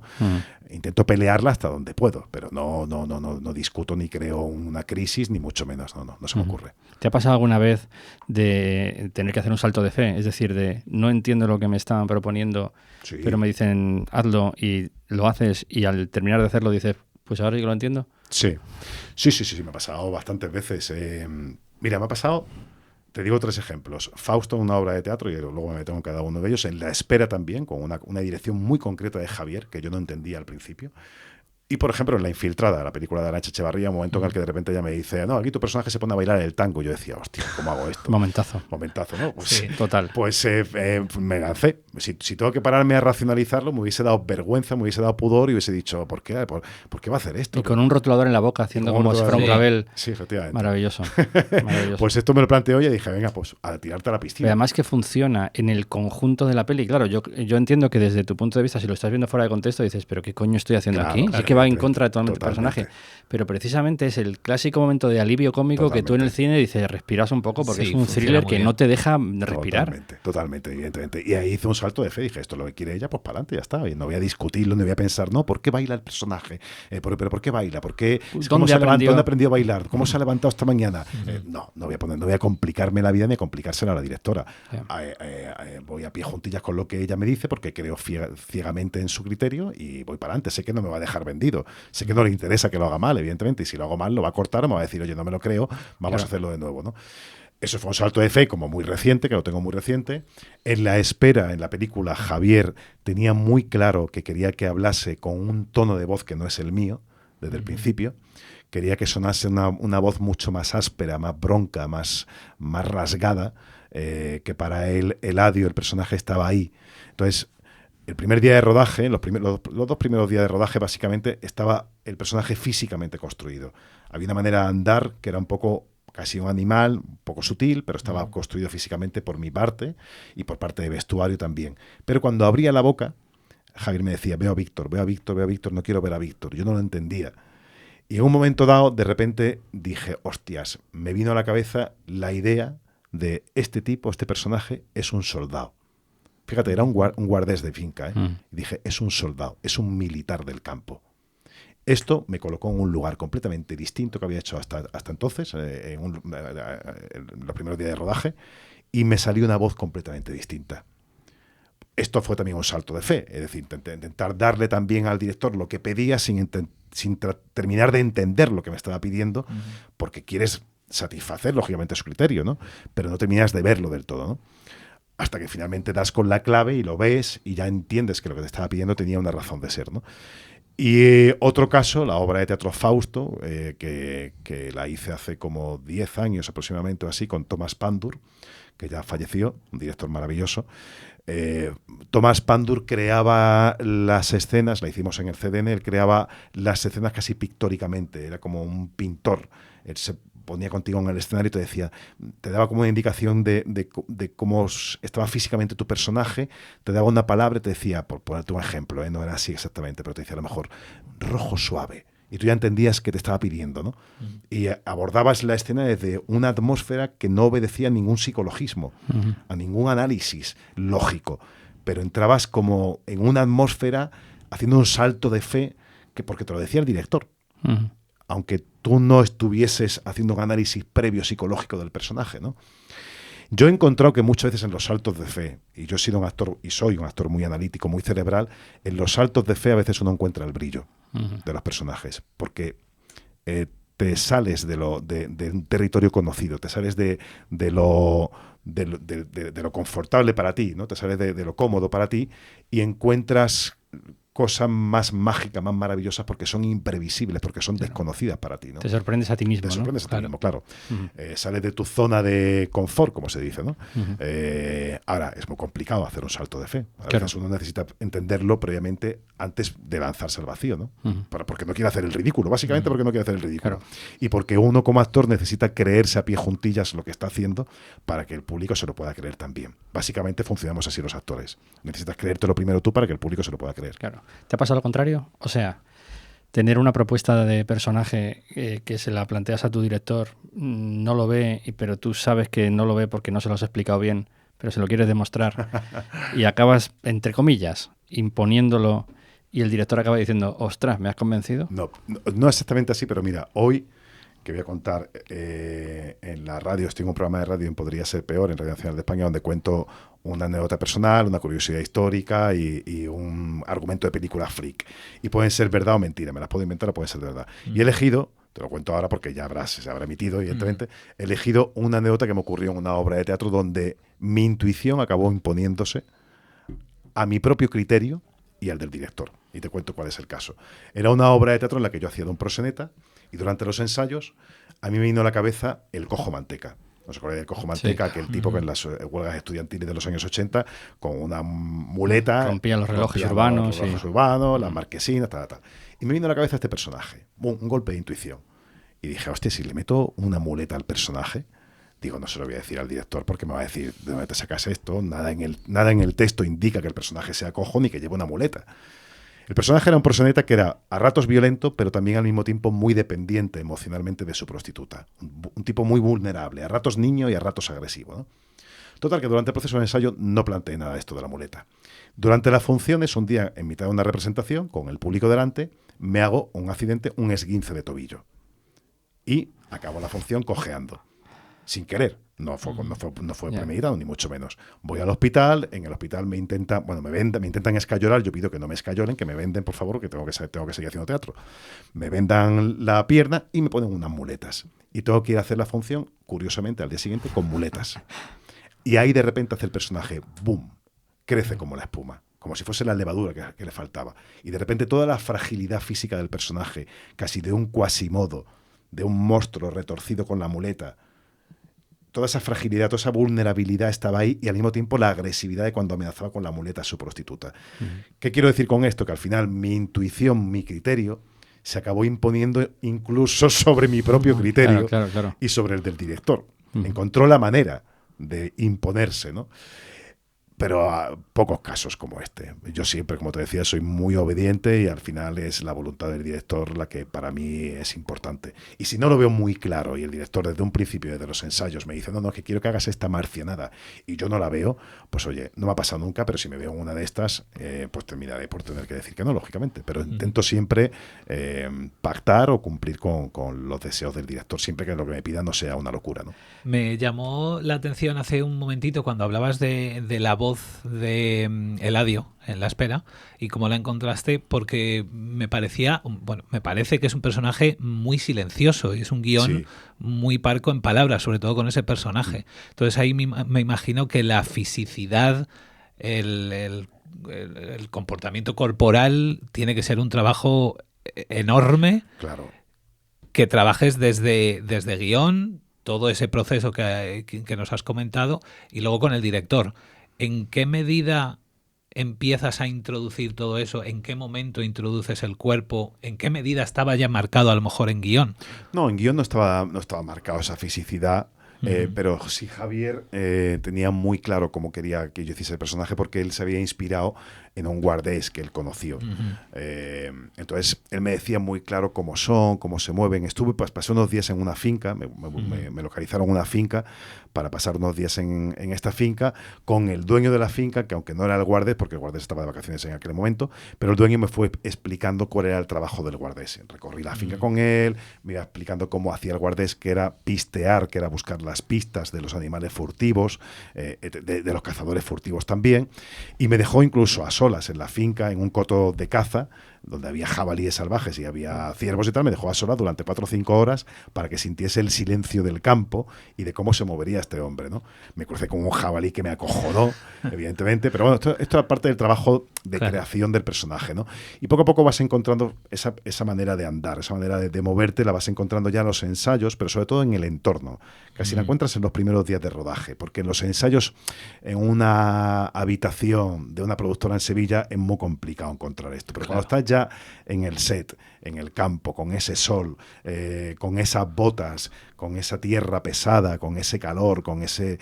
Speaker 2: Intento pelearla hasta donde puedo, pero no discuto ni creo una crisis, ni mucho menos, no se me ocurre.
Speaker 1: ¿Te ha pasado alguna vez de tener que hacer un salto de fe? Es decir, de no entiendo lo que me estaban proponiendo, pero me dicen hazlo y lo haces y al terminar de hacerlo dices, pues ahora sí que lo entiendo.
Speaker 2: Sí, me ha pasado bastantes veces. Mira, me ha pasado, te digo 3 ejemplos. Fausto, una obra de teatro, y luego me meto en cada uno de ellos. En La espera también, con una dirección muy concreta de Javier, que yo no entendía al principio. Y, por ejemplo, en La Infiltrada, la película de Arantxa Echevarría, un momento en el que de repente ella me dice, no, aquí tu personaje se pone a bailar el tango. Yo decía, hostia, ¿cómo hago esto?
Speaker 1: Momentazo,
Speaker 2: ¿no? Pues,
Speaker 1: sí, total.
Speaker 2: Pues me lancé. Si tengo que pararme a racionalizarlo, me hubiese dado vergüenza, me hubiese dado pudor y hubiese dicho, ¿por qué va a hacer esto?
Speaker 1: Y con un rotulador en la boca, haciendo como si fuera un clavel.
Speaker 2: Sí, efectivamente.
Speaker 1: Maravilloso.
Speaker 2: Pues esto me lo planteo y dije, venga, pues a tirarte a la piscina.
Speaker 1: Pero además que funciona en el conjunto de la peli. Claro, yo entiendo que desde tu punto de vista, si lo estás viendo fuera de contexto, dices, ¿pero qué coño estoy haciendo aquí? Sí que va en contra de todo el personaje. Pero precisamente es el clásico momento de alivio cómico que tú en el cine dices, respiras un poco, porque es un thriller que no te deja respirar.
Speaker 2: Totalmente, evidentemente. Y ahí hice un salto de fe. Dije, esto es lo que quiere ella, pues para adelante, ya está. Y no voy a discutirlo, no voy a pensar, no, ¿por qué baila el personaje? ¿Pero por qué baila? ¿Dónde aprendió a bailar? ¿Cómo se ha levantado esta mañana? No voy a complicarme la vida ni a complicársela a la directora. Voy a pie juntillas con lo que ella me dice porque creo ciegamente en su criterio y voy para adelante. Sé que no me va a dejar vendido. Sé que no le interesa que lo haga mal, evidentemente. Y si lo hago mal, lo va a cortar o me va a decir, oye, no me lo creo, vamos a hacerlo de nuevo, ¿no? Eso fue un salto de fe como muy reciente, que lo tengo muy reciente. En la espera, en la película, Javier tenía muy claro que quería que hablase con un tono de voz que no es el mío, desde el principio. Quería que sonase una voz mucho más áspera, más bronca, más rasgada, que para él, Eladio, el personaje, estaba ahí. Entonces, el primer día de rodaje, los dos primeros días de rodaje, básicamente, estaba el personaje físicamente construido. Había una manera de andar que era un poco casi un animal, un poco sutil, pero estaba construido físicamente por mi parte y por parte de vestuario también. Pero cuando abría la boca, Javier me decía, veo a Víctor, no quiero ver a Víctor. Yo no lo entendía. Y en un momento dado, de repente, dije, hostias, me vino a la cabeza la idea de este tipo, este personaje, es un soldado. Fíjate, era un guardés de finca. Y dije, es un soldado, es un militar del campo. Esto me colocó en un lugar completamente distinto que había hecho hasta entonces, en los primeros días de rodaje, y me salió una voz completamente distinta. Esto fue también un salto de fe, es decir, intentar darle también al director lo que pedía sin terminar de entender lo que me estaba pidiendo, porque quieres satisfacer, lógicamente, su criterio, ¿no? Pero no terminas de verlo del todo, ¿no? Hasta que finalmente das con la clave y lo ves y ya entiendes que lo que te estaba pidiendo tenía una razón de ser, ¿no? Y otro caso, la obra de teatro Fausto, que la hice hace como 10 años aproximadamente o así, con Tomás Pandur, que ya falleció, un director maravilloso. Tomás Pandur creaba las escenas, la hicimos en el CDN, él creaba las escenas casi pictóricamente, era como un pintor. Él se ponía contigo en el escenario y te decía, te daba como una indicación de cómo estaba físicamente tu personaje, te daba una palabra y te decía, por ponerte un ejemplo, no era así exactamente, pero te decía a lo mejor, rojo suave. Y tú ya entendías que te estaba pidiendo, ¿no? Y abordabas la escena desde una atmósfera que no obedecía a ningún psicologismo, a ningún análisis lógico, pero entrabas como en una atmósfera haciendo un salto de fe, porque te lo decía el director. Aunque tú no estuvieses haciendo un análisis previo psicológico del personaje, ¿no? Yo he encontrado que muchas veces en los saltos de fe, y yo he sido un actor, y soy un actor muy analítico, muy cerebral, en los saltos de fe a veces uno encuentra el brillo de los personajes, porque te sales de un territorio conocido, te sales de lo confortable para ti, ¿no? Te sales de lo cómodo para ti y encuentras cosas más mágicas, más maravillosas, porque son imprevisibles, porque son desconocidas para ti, ¿no?
Speaker 1: Te sorprendes a ti mismo,
Speaker 2: Te sorprendes a ti mismo, claro. Sales de tu zona de confort, como se dice, ¿no? Ahora, es muy complicado hacer un salto de fe. A veces uno necesita entenderlo previamente antes de lanzarse al vacío, ¿no? Porque no quiere hacer el ridículo, básicamente porque no quiere hacer el ridículo. Y porque uno como actor necesita creerse a pie juntillas lo que está haciendo para que el público se lo pueda creer también. Básicamente funcionamos así los actores. Necesitas creértelo primero tú para que el público se lo pueda creer.
Speaker 1: Claro. ¿Te ha pasado lo contrario? O sea, tener una propuesta de personaje que se la planteas a tu director, no lo ve, pero tú sabes que no lo ve porque no se lo has explicado bien, pero se lo quieres demostrar y acabas, entre comillas, imponiéndolo y el director acaba diciendo, ostras, ¿me has convencido?
Speaker 2: No exactamente así, pero mira, hoy que voy a contar en la radio, estoy en un programa de radio en Podría Ser Peor, en Radio Nacional de España, donde cuento una anécdota personal, una curiosidad histórica y un argumento de película freak. Y pueden ser verdad o mentira, me las puedo inventar o pueden ser de verdad. Y he elegido, te lo cuento ahora porque ya se habrá emitido, evidentemente, he elegido una anécdota que me ocurrió en una obra de teatro donde mi intuición acabó imponiéndose a mi propio criterio y el del director. Y te cuento cuál es el caso. Era una obra de teatro en la que yo hacía de un proxeneta y durante los ensayos a mí me vino a la cabeza el Cojo Manteca. ¿No os acordáis del Cojo Manteca? Sí. Aquel tipo que en las huelgas estudiantiles de los años 80, con una muleta...
Speaker 1: Rompía los relojes urbanos.
Speaker 2: Las marquesinas, tal. Y me vino a la cabeza este personaje. Un golpe de intuición. Y dije, hostia, si le meto una muleta al personaje, digo, no se lo voy a decir al director porque me va a decir, ¿de dónde te sacas esto? Nada en el texto indica que el personaje sea cojo ni que lleve una muleta. El personaje era un proxeneta que era a ratos violento, pero también al mismo tiempo muy dependiente emocionalmente de su prostituta. Un tipo muy vulnerable, a ratos niño y a ratos agresivo, ¿no? Total, que durante el proceso de ensayo no planteé nada de esto de la muleta. Durante las funciones, un día, en mitad de una representación, con el público delante, me hago un accidente, un esguince de tobillo. Y acabo la función cojeando. Sin querer. No fue premeditado, ni mucho menos. Voy al hospital, en el hospital me intentan escayolar, yo pido que no me escayolen, que me venden, por favor, que tengo que seguir haciendo teatro. Me vendan la pierna y me ponen unas muletas. Y tengo que ir a hacer la función, curiosamente, al día siguiente, con muletas. Y ahí de repente hace el personaje, ¡boom!, crece como la espuma, como si fuese la levadura que le faltaba. Y de repente toda la fragilidad física del personaje, casi de un Quasimodo, de un monstruo retorcido con la muleta, toda esa fragilidad, toda esa vulnerabilidad estaba ahí y al mismo tiempo la agresividad de cuando amenazaba con la muleta a su prostituta. ¿Qué quiero decir con esto? Que al final mi intuición, mi criterio, se acabó imponiendo incluso sobre mi propio criterio claro. Y sobre el del director. Encontró la manera de imponerse, ¿no? Pero a pocos casos como este. Yo siempre, como te decía, soy muy obediente y al final es la voluntad del director la que para mí es importante. Y si no lo veo muy claro y el director desde un principio, desde los ensayos, me dice, no, que quiero que hagas esta marcianada y yo no la veo, pues oye, no me ha pasado nunca, pero si me veo en una de estas, pues terminaré por tener que decir que no, lógicamente. Pero intento siempre pactar o cumplir con los deseos del director, siempre que lo que me pida no sea una locura, ¿no?
Speaker 3: Me llamó la atención hace un momentito cuando hablabas de la voz de Eladio en La Espera y cómo la encontraste, porque me parece que es un personaje muy silencioso y es un guión muy parco en palabras, sobre todo con ese personaje. Entonces ahí me imagino que la fisicidad, el comportamiento corporal tiene que ser un trabajo enorme.
Speaker 2: Claro.
Speaker 3: Que trabajes desde guión, todo ese proceso que nos has comentado, y luego con el director. ¿En qué medida empiezas a introducir todo eso? ¿En qué momento introduces el cuerpo? ¿En qué medida estaba ya marcado a lo mejor en guión?
Speaker 2: No, en guión no estaba marcado esa fisicidad. Pero sí, Javier tenía muy claro cómo quería que yo hiciese el personaje porque él se había inspirado en un guardés que él conoció. Entonces, él me decía muy claro cómo son, cómo se mueven. Pasé unos días en una finca, me localizaron una finca para pasar unos días en esta finca con el dueño de la finca, que aunque no era el guardés, porque el guardés estaba de vacaciones en aquel momento, pero el dueño me fue explicando cuál era el trabajo del guardés. Recorrí la finca con él, me iba explicando cómo hacía el guardés, que era pistear, que era buscar las pistas de los animales furtivos, de los cazadores furtivos también, y me dejó incluso a solas en la finca, en un coto de caza, donde había jabalíes salvajes y había ciervos y tal, me dejó a solas durante 4 o 5 horas para que sintiese el silencio del campo y de cómo se movería este hombre, ¿no? Me crucé con un jabalí que me acojonó, evidentemente, pero bueno, esto es parte del trabajo de creación del personaje, ¿no? Y poco a poco vas encontrando esa manera de andar, esa manera de moverte, la vas encontrando ya en los ensayos, pero sobre todo en el entorno. Casi la encuentras en los primeros días de rodaje, porque en los ensayos, en una habitación de una productora en Sevilla, es muy complicado encontrar esto. Pero cuando estás ya en el set, en el campo, con ese sol, con esas botas, con esa tierra pesada, con ese calor, con esa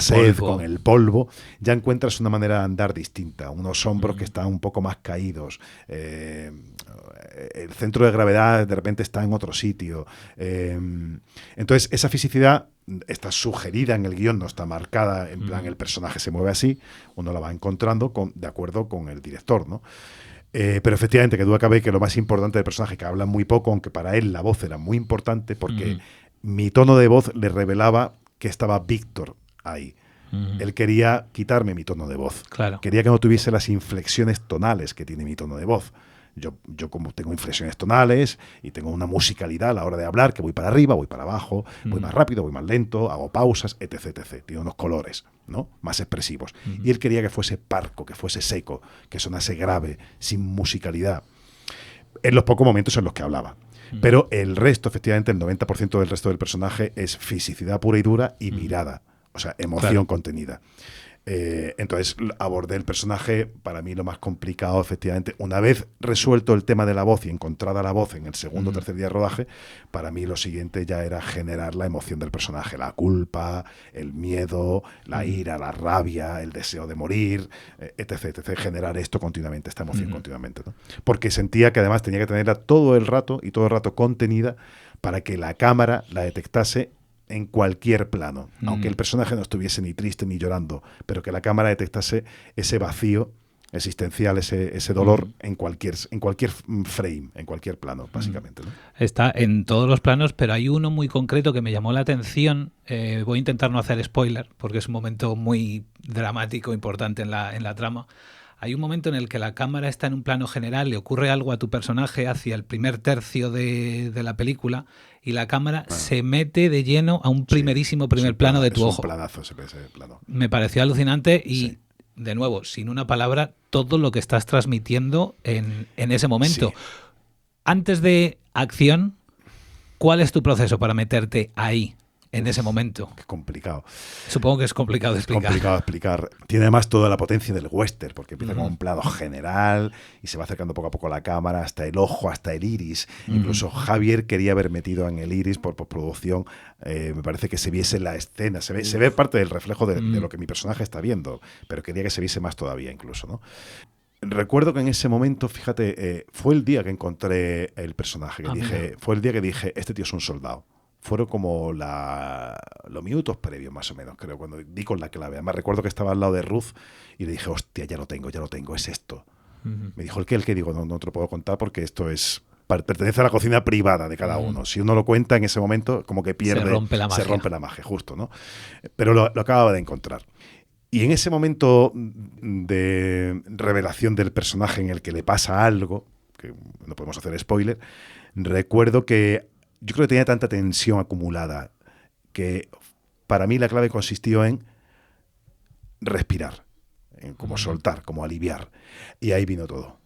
Speaker 2: sed, con el polvo, ya encuentras una manera de andar distinta, unos hombros que están un poco más caídos, el centro de gravedad de repente está en otro sitio. Entonces, esa fisicidad está sugerida en el guión, no está marcada, en plan el personaje se mueve así, uno la va encontrando de acuerdo con el director, ¿no? Pero efectivamente, que duda cabe que lo más importante del personaje, que habla muy poco, aunque para él la voz era muy importante, porque mi tono de voz le revelaba que estaba Víctor ahí. Él quería quitarme mi tono de voz.
Speaker 3: Claro.
Speaker 2: Quería que no tuviese las inflexiones tonales que tiene mi tono de voz. Yo como tengo inflexiones tonales y tengo una musicalidad a la hora de hablar, que voy para arriba, voy para abajo, voy más rápido, voy más lento, hago pausas, etc, etc. Tiene unos colores, ¿no?, más expresivos. Y él quería que fuese parco, que fuese seco, que sonase grave, sin musicalidad, en los pocos momentos en los que hablaba. Pero el resto, efectivamente, el 90% del resto del personaje es fisicidad pura y dura y mirada, o sea, emoción contenida. Entonces abordé el personaje, para mí lo más complicado, efectivamente, una vez resuelto el tema de la voz y encontrada la voz en el segundo o tercer día de rodaje, para mí lo siguiente ya era generar la emoción del personaje, la culpa, el miedo, la ira, la rabia, el deseo de morir, etc, etc, generar esto continuamente, esta emoción continuamente, ¿no? Porque sentía que además tenía que tenerla todo el rato y todo el rato contenida para que la cámara la detectase en cualquier plano, aunque el personaje no estuviese ni triste ni llorando, pero que la cámara detectase ese vacío existencial, ese dolor en cualquier frame, en cualquier plano, básicamente, ¿no?
Speaker 3: Está en todos los planos, pero hay uno muy concreto que me llamó la atención. Voy a intentar no hacer spoiler, porque es un momento muy dramático, importante en la trama. Hay un momento en el que la cámara está en un plano general, le ocurre algo a tu personaje hacia el primer tercio de la película y la cámara se mete de lleno a un primerísimo primer plano de tu ojo.
Speaker 2: Es un planazo ese plano.
Speaker 3: Me pareció alucinante y, de nuevo, sin una palabra, todo lo que estás transmitiendo en ese momento. Sí. Antes de acción, ¿cuál es tu proceso para meterte ahí? En ese momento.
Speaker 2: Qué complicado.
Speaker 3: Supongo que es complicado de explicar.
Speaker 2: Es complicado de explicar. Tiene además toda la potencia del western, porque empieza con un plano general y se va acercando poco a poco a la cámara, hasta el ojo, hasta el iris. Incluso Javier quería haber metido en el iris por postproducción. Me parece que se viese la escena. Se ve parte del reflejo de lo que mi personaje está viendo, pero quería que se viese más todavía incluso, ¿no? Recuerdo que en ese momento, fíjate, fue el día que encontré el personaje. Fue el día que dije, este tío es un soldado. Fueron como los minutos previos, más o menos, creo, cuando di con la clave. Además, recuerdo que estaba al lado de Ruth y le dije, hostia, ya lo tengo, es esto. Me dijo, ¿el qué? Digo, no te lo puedo contar porque esto pertenece a la cocina privada de cada uno. Si uno lo cuenta en ese momento, como que pierde, se rompe la magia, justo, ¿no? Pero lo acababa de encontrar. Y en ese momento de revelación del personaje en el que le pasa algo, que no podemos hacer spoiler, recuerdo que yo creo que tenía tanta tensión acumulada que para mí la clave consistió en respirar, en como soltar, como aliviar. Y ahí vino todo.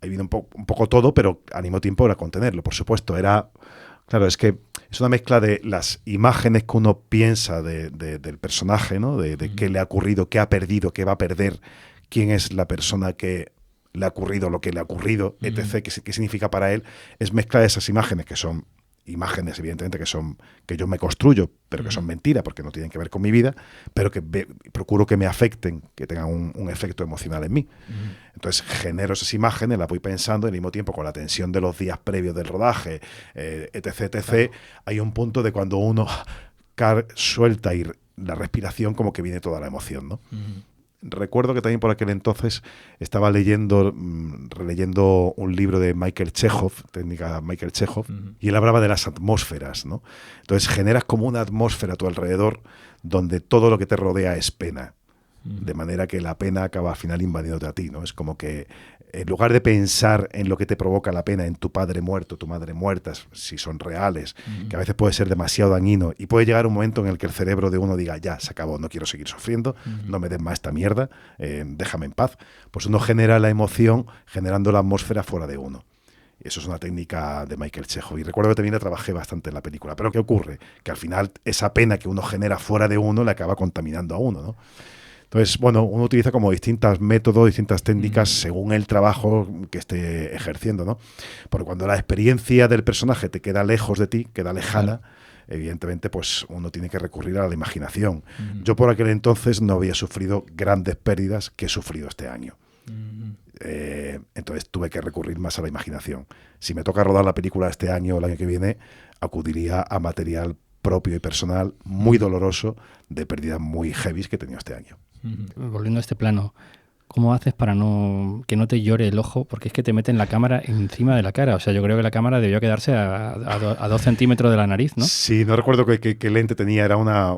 Speaker 2: Ahí vino un poco todo, pero al mismo tiempo era contenerlo, por supuesto. Claro, es que es una mezcla de las imágenes que uno piensa del personaje, ¿no? De qué le ha ocurrido, qué ha perdido, qué va a perder, quién es la persona que le ha ocurrido lo que le ha ocurrido, etc., qué significa para él. Es mezcla de esas imágenes que son imágenes, evidentemente, que yo me construyo, pero que son mentiras porque no tienen que ver con mi vida, pero que procuro que me afecten, que tengan un efecto emocional en mí. Entonces genero esas imágenes, las voy pensando, y al mismo tiempo con la tensión de los días previos del rodaje, etc. Hay un punto de cuando uno suelta y la respiración, como que viene toda la emoción, ¿no? Recuerdo que también por aquel entonces estaba releyendo un libro de Michael Chekhov, técnica Michael Chekhov, y él hablaba de las atmósferas, ¿no? Entonces generas como una atmósfera a tu alrededor donde todo lo que te rodea es pena, de manera que la pena acaba al final invadiéndote a ti, ¿no? Es como que en lugar de pensar en lo que te provoca la pena, en tu padre muerto, tu madre muerta, si son reales, que a veces puede ser demasiado dañino, y puede llegar un momento en el que el cerebro de uno diga, ya, se acabó, no quiero seguir sufriendo, no me des más esta mierda, déjame en paz. Pues uno genera la emoción generando la atmósfera fuera de uno. Y eso es una técnica de Michael Chekhov. Y recuerdo que también la trabajé bastante en la película. Pero ¿qué ocurre? Que al final esa pena que uno genera fuera de uno le acaba contaminando a uno, ¿no? Entonces, bueno, uno utiliza como distintos métodos, distintas técnicas según el trabajo que esté ejerciendo, ¿no? Porque cuando la experiencia del personaje te queda lejos de ti, queda lejana, evidentemente, pues uno tiene que recurrir a la imaginación. Yo por aquel entonces no había sufrido grandes pérdidas que he sufrido este año. Entonces tuve que recurrir más a la imaginación. Si me toca rodar la película este año o el año que viene, acudiría a material propio y personal muy doloroso de pérdidas muy heavy que he tenido este año.
Speaker 1: Volviendo a este plano, ¿cómo haces para que no te llore el ojo? Porque es que te meten la cámara encima de la cara. O sea, yo creo que la cámara debió quedarse a 2 centímetros de la nariz, ¿no?
Speaker 2: Sí, no recuerdo qué lente tenía. Era una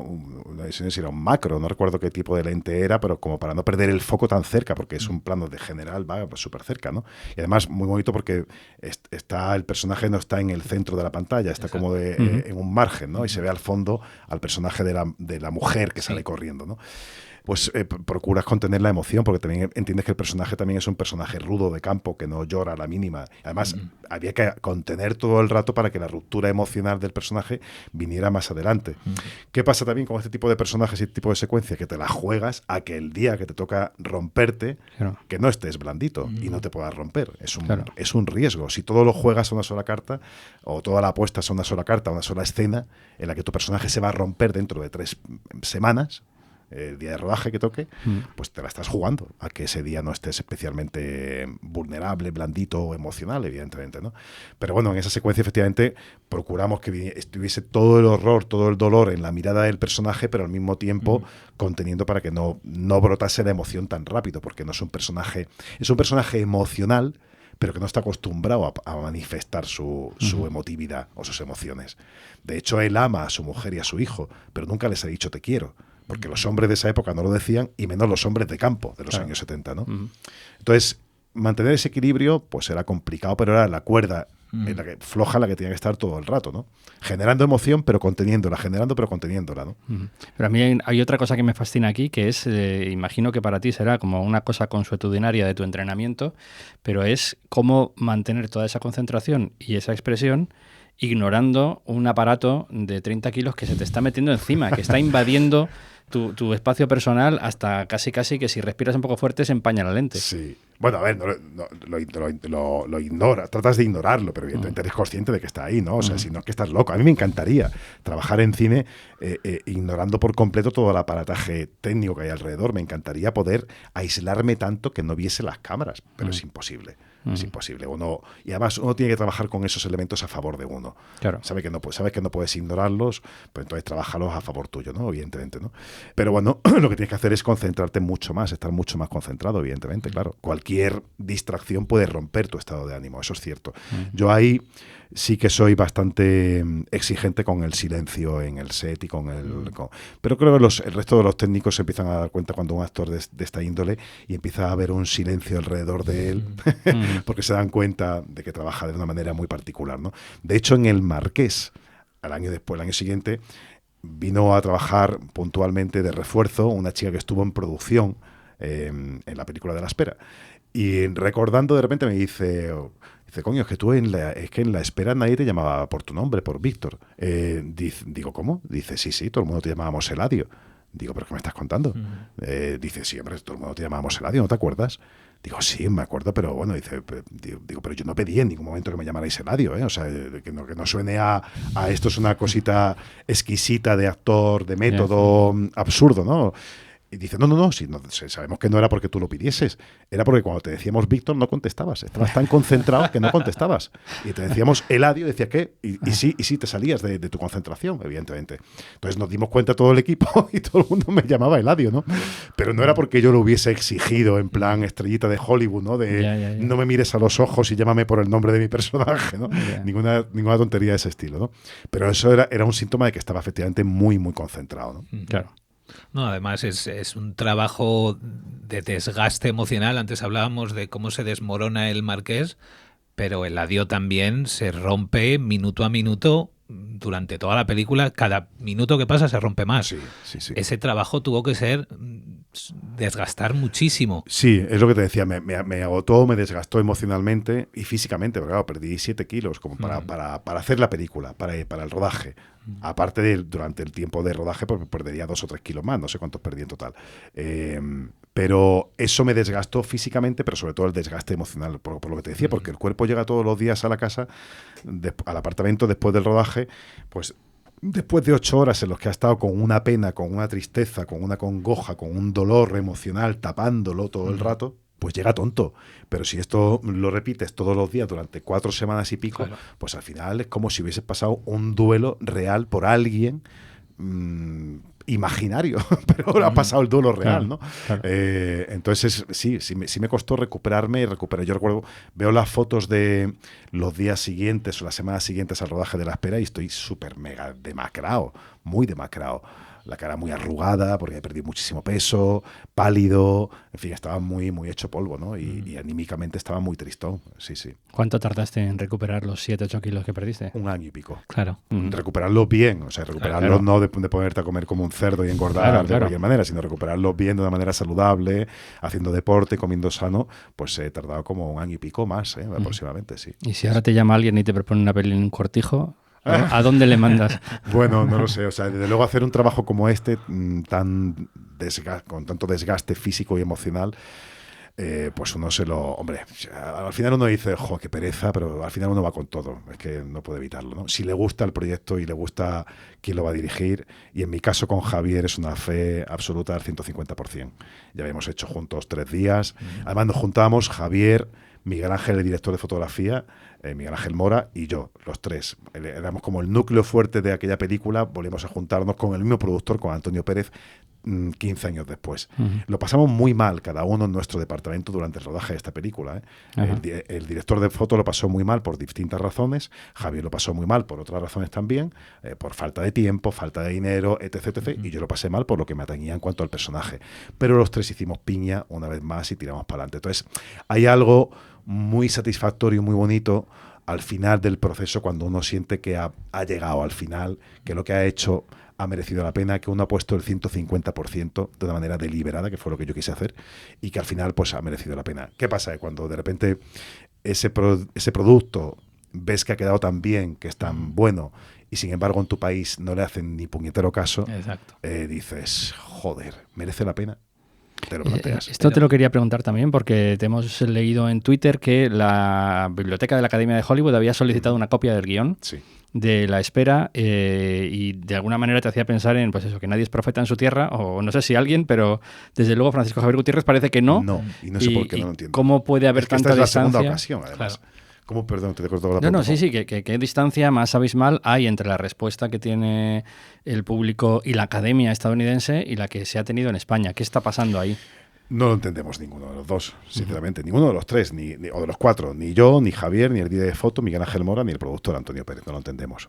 Speaker 2: no sé si era un macro, no recuerdo qué tipo de lente era, pero como para no perder el foco tan cerca, porque es un plano de general, va súper cerca, ¿no? Y además muy bonito porque el personaje no está en el centro de la pantalla, está como en un margen, ¿no? Y se ve al fondo al personaje de la mujer que sale corriendo, ¿no? Pues procuras contener la emoción, porque también entiendes que el personaje también es un personaje rudo de campo, que no llora a la mínima. Además, había que contener todo el rato para que la ruptura emocional del personaje viniera más adelante. ¿Qué pasa también con este tipo de personajes y este tipo de secuencias? Que te la juegas a que el día que te toca romperte, que no estés blandito y no te puedas romper. Es un riesgo. Si todo lo juegas a una sola carta, o toda la apuesta es a una sola carta, a una sola escena, en la que tu personaje se va a romper dentro de 3 semanas, el día de rodaje que toque, pues te la estás jugando a que ese día no estés especialmente vulnerable, blandito o emocional, evidentemente, ¿no? Pero bueno, en esa secuencia efectivamente procuramos que estuviese todo el horror, todo el dolor en la mirada del personaje, pero al mismo tiempo conteniendo para que no brotase la emoción tan rápido, porque no es un personaje emocional, pero que no está acostumbrado a manifestar su emotividad o sus emociones. De hecho, él ama a su mujer y a su hijo, pero nunca les ha dicho te quiero, porque los hombres de esa época no lo decían, y menos los hombres de campo de los años 70, ¿no? Entonces, mantener ese equilibrio pues era complicado, pero era la cuerda en la que floja, la que tenía que estar todo el rato, ¿no? Generando emoción, pero conteniéndola, ¿no?
Speaker 1: Pero a mí hay otra cosa que me fascina aquí, que es, imagino que para ti será como una cosa consuetudinaria de tu entrenamiento, pero es cómo mantener toda esa concentración y esa expresión ignorando un aparato de 30 kilos que se te está metiendo encima, que está invadiendo tu espacio personal hasta casi que si respiras un poco fuerte se empaña la lente.
Speaker 2: Sí. Bueno, a ver, lo ignora, tratas de ignorarlo, pero evidentemente eres consciente de que está ahí, ¿no? O sea, si no es que estás loco. A mí me encantaría trabajar en cine ignorando por completo todo el aparataje técnico que hay alrededor. Me encantaría poder aislarme tanto que no viese las cámaras, pero es imposible. Es imposible. Y además uno tiene que trabajar con esos elementos a favor de uno.
Speaker 1: Claro.
Speaker 2: Sabes que no puedes ignorarlos, pues entonces trabájalos a favor tuyo, ¿no? Evidentemente, ¿no? Pero bueno, lo que tienes que hacer es concentrarte mucho más, estar mucho más concentrado, evidentemente, claro. Cualquier distracción puede romper tu estado de ánimo, eso es cierto. Yo ahí sí que soy bastante exigente con el silencio en el set y pero creo que el resto de los técnicos se empiezan a dar cuenta cuando un actor de esta índole y empieza a haber un silencio alrededor de él, porque se dan cuenta de que trabaja de una manera muy particular, ¿no? De hecho, en El Marqués, el año siguiente, vino a trabajar puntualmente de refuerzo una chica que estuvo en producción en la película de La Espera. Y recordando, de repente me dice, coño, es que en La Espera nadie te llamaba por tu nombre, por Víctor. Digo, ¿cómo? Dice, sí, todo el mundo te llamábamos Eladio. Digo, ¿pero qué me estás contando? Dice, sí, hombre, todo el mundo te llamábamos Eladio, ¿no te acuerdas? Digo, sí, me acuerdo, pero bueno, dice, digo, pero yo no pedí en ningún momento que me llamarais Eladio, ¿eh? O sea, que no suene a esto es una cosita exquisita de actor, de método absurdo, ¿no? Y dice, no, sabemos que no era porque tú lo pidieses, era porque cuando te decíamos Víctor no contestabas, estabas tan concentrado que no contestabas. Y te decíamos Eladio, decía ¿qué? Y sí, te salías de tu concentración, evidentemente. Entonces nos dimos cuenta todo el equipo y todo el mundo me llamaba Eladio, ¿no? Pero no era porque yo lo hubiese exigido en plan estrellita de Hollywood, ¿no? De no me mires a los ojos y llámame por el nombre de mi personaje, ¿no? Ninguna tontería de ese estilo, ¿no? Pero eso era un síntoma de que estaba efectivamente muy, muy concentrado, ¿no?
Speaker 3: Claro. No, además es un trabajo de desgaste emocional. Antes hablábamos de cómo se desmorona el Marqués, pero Eladio también se rompe minuto a minuto durante toda la película. Cada minuto que pasa se rompe más.
Speaker 2: Sí.
Speaker 3: Ese trabajo tuvo que ser desgastar muchísimo.
Speaker 2: Sí, es lo que te decía, me agotó, me desgastó emocionalmente y físicamente, pero claro, perdí 7 kilos como para hacer la película, para el rodaje. Aparte durante el tiempo de rodaje, pues perdería 2 o 3 kilos más, no sé cuántos perdí en total. Pero eso me desgastó físicamente, pero sobre todo el desgaste emocional, por lo que te decía, porque el cuerpo llega todos los días a la casa, al apartamento después del rodaje, pues después de 8 horas en los que ha estado con una pena, con una tristeza, con una congoja, con un dolor emocional, tapándolo todo el rato, pues llega tonto. Pero si esto lo repites todos los días durante 4 semanas y pico, claro, pues al final es como si hubieses pasado un duelo real por alguien imaginario, pero ahora ha pasado el duelo real, ¿no? Claro. Entonces sí me costó recuperarme. Yo recuerdo, veo las fotos de los días siguientes o las semanas siguientes al rodaje de La Espera y estoy súper mega demacrado, muy demacrado. la cara muy arrugada porque había perdido muchísimo peso, pálido, en fin, estaba muy, muy hecho polvo, ¿no? Y anímicamente estaba muy tristón, sí, sí.
Speaker 1: ¿Cuánto tardaste en recuperar los 7-8 kilos que perdiste?
Speaker 2: 1 año y pico.
Speaker 3: Claro.
Speaker 2: Recuperarlos bien, o sea, recuperarlos no de ponerte a comer como un cerdo y engordar de cualquier manera, sino recuperarlos bien de una manera saludable, haciendo deporte, comiendo sano, pues he tardado como 1 año y pico más, aproximadamente, sí.
Speaker 1: Y si ahora te llama alguien y te propone una peli en un cortijo, ¿a dónde le mandas?
Speaker 2: Bueno, no lo sé, o sea, desde luego hacer un trabajo como este, con tanto desgaste físico y emocional, pues uno se lo... Hombre, al final uno dice, jo, qué pereza, pero al final uno va con todo. Es que no puede evitarlo, ¿no? Si le gusta el proyecto y le gusta quién lo va a dirigir, y en mi caso con Javier es una fe absoluta al 150%. Ya habíamos hecho juntos 3 días. Además nos juntamos Javier, Miguel Ángel, el director de fotografía, Miguel Ángel Mora y yo, los 3. Éramos como el núcleo fuerte de aquella película. Volvimos a juntarnos con el mismo productor, con Antonio Pérez, 15 años después. Lo pasamos muy mal, cada uno en nuestro departamento durante el rodaje de esta película. El director de foto lo pasó muy mal por distintas razones, Javier lo pasó muy mal por otras razones también, por falta de tiempo, falta de dinero, etc. Y yo lo pasé mal por lo que me atañía en cuanto al personaje. Pero los 3 hicimos piña una vez más y tiramos para adelante. Entonces, hay algo muy satisfactorio, muy bonito al final del proceso, cuando uno siente que ha llegado al final, que lo que ha hecho ha merecido la pena, que uno ha puesto el 150% de una manera deliberada, que fue lo que yo quise hacer, y que al final pues ha merecido la pena. ¿Qué pasa? Cuando de repente ese producto ves que ha quedado tan bien, que es tan bueno, y sin embargo en tu país no le hacen ni puñetero caso, dices, joder, ¿merece la pena? Te lo planteas.
Speaker 1: Esto te lo quería preguntar también, porque te hemos leído en Twitter que la Biblioteca de la Academia de Hollywood había solicitado una copia del guión de La Espera, y de alguna manera te hacía pensar en, pues eso, que nadie es profeta en su tierra, o no sé si alguien, pero desde luego Francisco Javier Gutiérrez parece que no.
Speaker 2: No, y no sé por qué, no lo entiendo.
Speaker 1: ¿Cómo puede haber tanta
Speaker 2: esta es la
Speaker 1: distancia?
Speaker 2: Segunda ocasión, además. Claro. ¿Cómo? Perdón, te he cortado la
Speaker 1: pregunta. Sí, qué distancia más abismal hay entre la respuesta que tiene el público y la academia estadounidense y la que se ha tenido en España. ¿Qué está pasando ahí?
Speaker 2: No lo entendemos ninguno de los dos, sinceramente. Ninguno de los 3, o de los 4. Ni yo, ni Javier, ni el director de foto, Miguel Ángel Mora, ni el productor Antonio Pérez. No lo entendemos.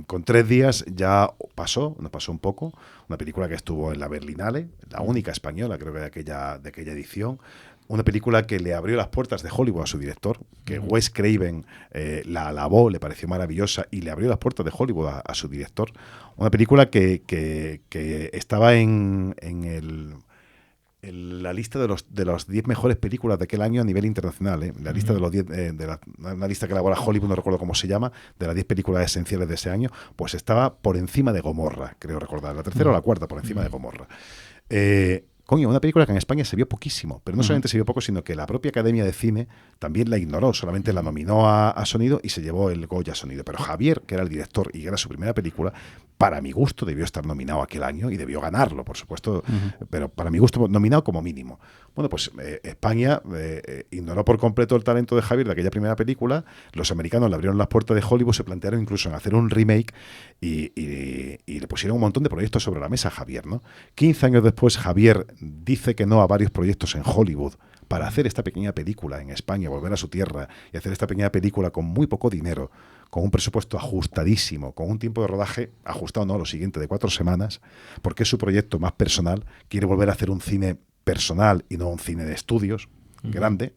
Speaker 2: Con 3 días ya nos pasó un poco. Una película que estuvo en la Berlinale, la única española, creo que de aquella edición. Una película que le abrió las puertas de Hollywood a su director, que Wes Craven la alabó, le pareció maravillosa y le abrió las puertas de Hollywood a su director. Una película que estaba en la lista de los 10 mejores películas de aquel año a nivel internacional, la lista de los 10, una lista que elabora Hollywood, no recuerdo cómo se llama, de las 10 películas esenciales de ese año, pues estaba por encima de Gomorra, creo recordar, la tercera o la cuarta por encima de Gomorra. Coño, una película que en España se vio poquísimo, pero no solamente se vio poco, sino que la propia Academia de Cine también la ignoró, solamente la nominó a Sonido y se llevó el Goya Sonido. Pero Javier, que era el director y era su primera película, para mi gusto debió estar nominado aquel año y debió ganarlo, por supuesto, pero para mi gusto nominado como mínimo. Bueno, pues España ignoró por completo el talento de Javier de aquella primera película, los americanos le abrieron las puertas de Hollywood, se plantearon incluso en hacer un remake y le pusieron un montón de proyectos sobre la mesa a Javier, ¿no? 15 años después, Javier dice que no a varios proyectos en Hollywood para hacer esta pequeña película en España, volver a su tierra y hacer esta pequeña película con muy poco dinero, con un presupuesto ajustadísimo, con un tiempo de rodaje ajustado, no, lo siguiente, de 4 semanas, porque es su proyecto más personal, quiere volver a hacer un cine personal y no un cine de estudios grande,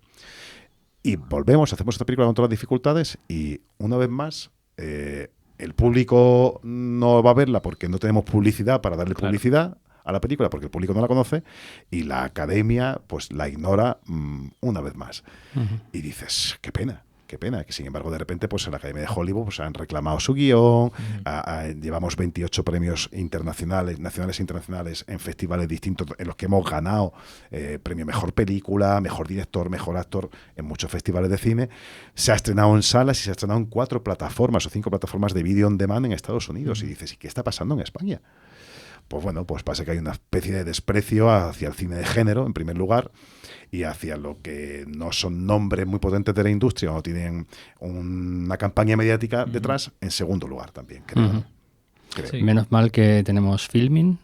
Speaker 2: y volvemos, hacemos esta película con todas las dificultades y una vez más el público no va a verla porque no tenemos publicidad para darle publicidad a la película, porque el público no la conoce, y la academia pues la ignora una vez más. Y dices, qué pena, que sin embargo de repente pues en la Academia de Hollywood pues han reclamado su guión, llevamos 28 premios internacionales, nacionales e internacionales en festivales distintos en los que hemos ganado premio Mejor Película, Mejor Director, Mejor Actor en muchos festivales de cine. Se ha estrenado en salas y se ha estrenado en 4 plataformas o 5 plataformas de video on demand en Estados Unidos. Y dices, ¿y qué está pasando en España? Pues bueno, pues pasa que hay una especie de desprecio hacia el cine de género, en primer lugar, y hacia lo que no son nombres muy potentes de la industria o tienen una campaña mediática detrás, en segundo lugar también, creo.
Speaker 1: Sí. Menos mal que tenemos Filmin,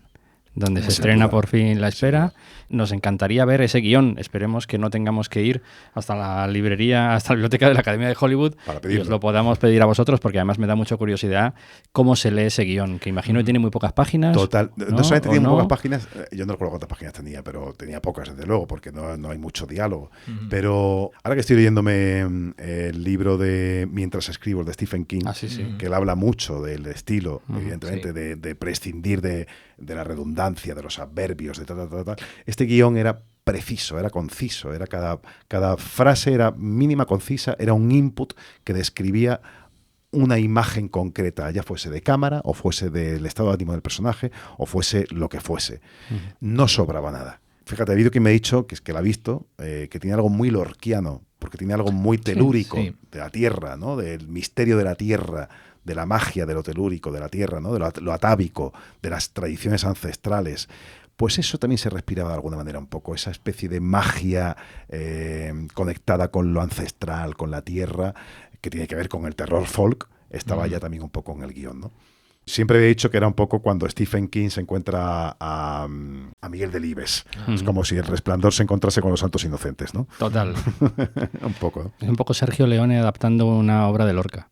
Speaker 1: donde se estrena por fin La Espera. Nos encantaría ver ese guión. Esperemos que no tengamos que ir hasta la librería, hasta la biblioteca de la Academia de Hollywood y os lo podamos pedir a vosotros, porque además me da mucha curiosidad cómo se lee ese guión, que imagino que tiene muy pocas páginas.
Speaker 2: Total. No solamente tiene muy pocas páginas, yo no recuerdo cuántas páginas tenía, pero tenía pocas, desde luego, porque no hay mucho diálogo. Pero ahora que estoy leyéndome el libro de Mientras escribo, de Stephen King, que él habla mucho del estilo, evidentemente, de prescindir de la redundancia, de los adverbios, de tal. Este guión era preciso, era conciso, era cada frase era mínima, concisa, era un input que describía una imagen concreta, ya fuese de cámara, o fuese del estado de ánimo del personaje, o fuese lo que fuese. No sobraba nada. Fíjate, ha habido quien me ha dicho, que es que la ha visto, que tiene algo muy lorquiano, porque tiene algo muy telúrico de la tierra, ¿no? Del misterio de la tierra, de la magia de lo telúrico, de la tierra, ¿no? De lo atávico, de las tradiciones ancestrales. Pues eso también se respiraba de alguna manera un poco, esa especie de magia conectada con lo ancestral, con la tierra, que tiene que ver con el terror folk, estaba ya también un poco en el guión, ¿no? Siempre he dicho que era un poco cuando Stephen King se encuentra a Miguel Delibes. Es como si El Resplandor se encontrase con Los Santos Inocentes, ¿no?
Speaker 1: Total.
Speaker 2: Un poco, ¿no?
Speaker 1: Es un poco Sergio Leone adaptando una obra de Lorca.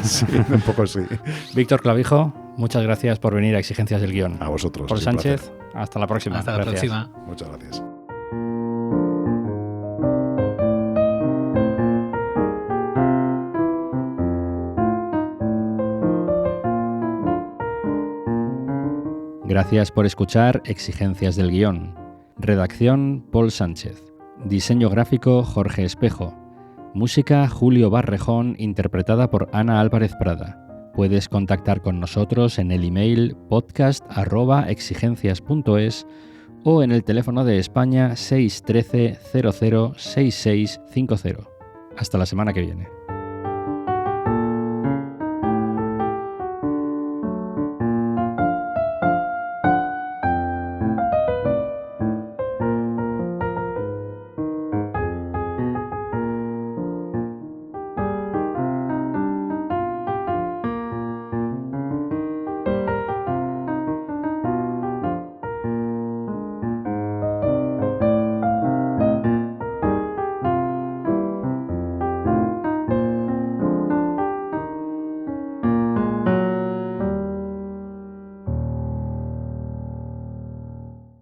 Speaker 2: Sí, un poco sí.
Speaker 1: Víctor Clavijo, muchas gracias por venir a Exigencias del Guión.
Speaker 2: A vosotros.
Speaker 1: Paul Sánchez, hasta la próxima.
Speaker 3: Hasta la próxima.
Speaker 2: Muchas gracias.
Speaker 1: Gracias por escuchar Exigencias del Guión. Redacción Paul Sánchez. Diseño gráfico Jorge Espejo. Música Julio Barrejón, interpretada por Ana Álvarez Prada. Puedes contactar con nosotros en el email podcast@exigencias.es o en el teléfono de España 613 00 6650. Hasta la semana que viene.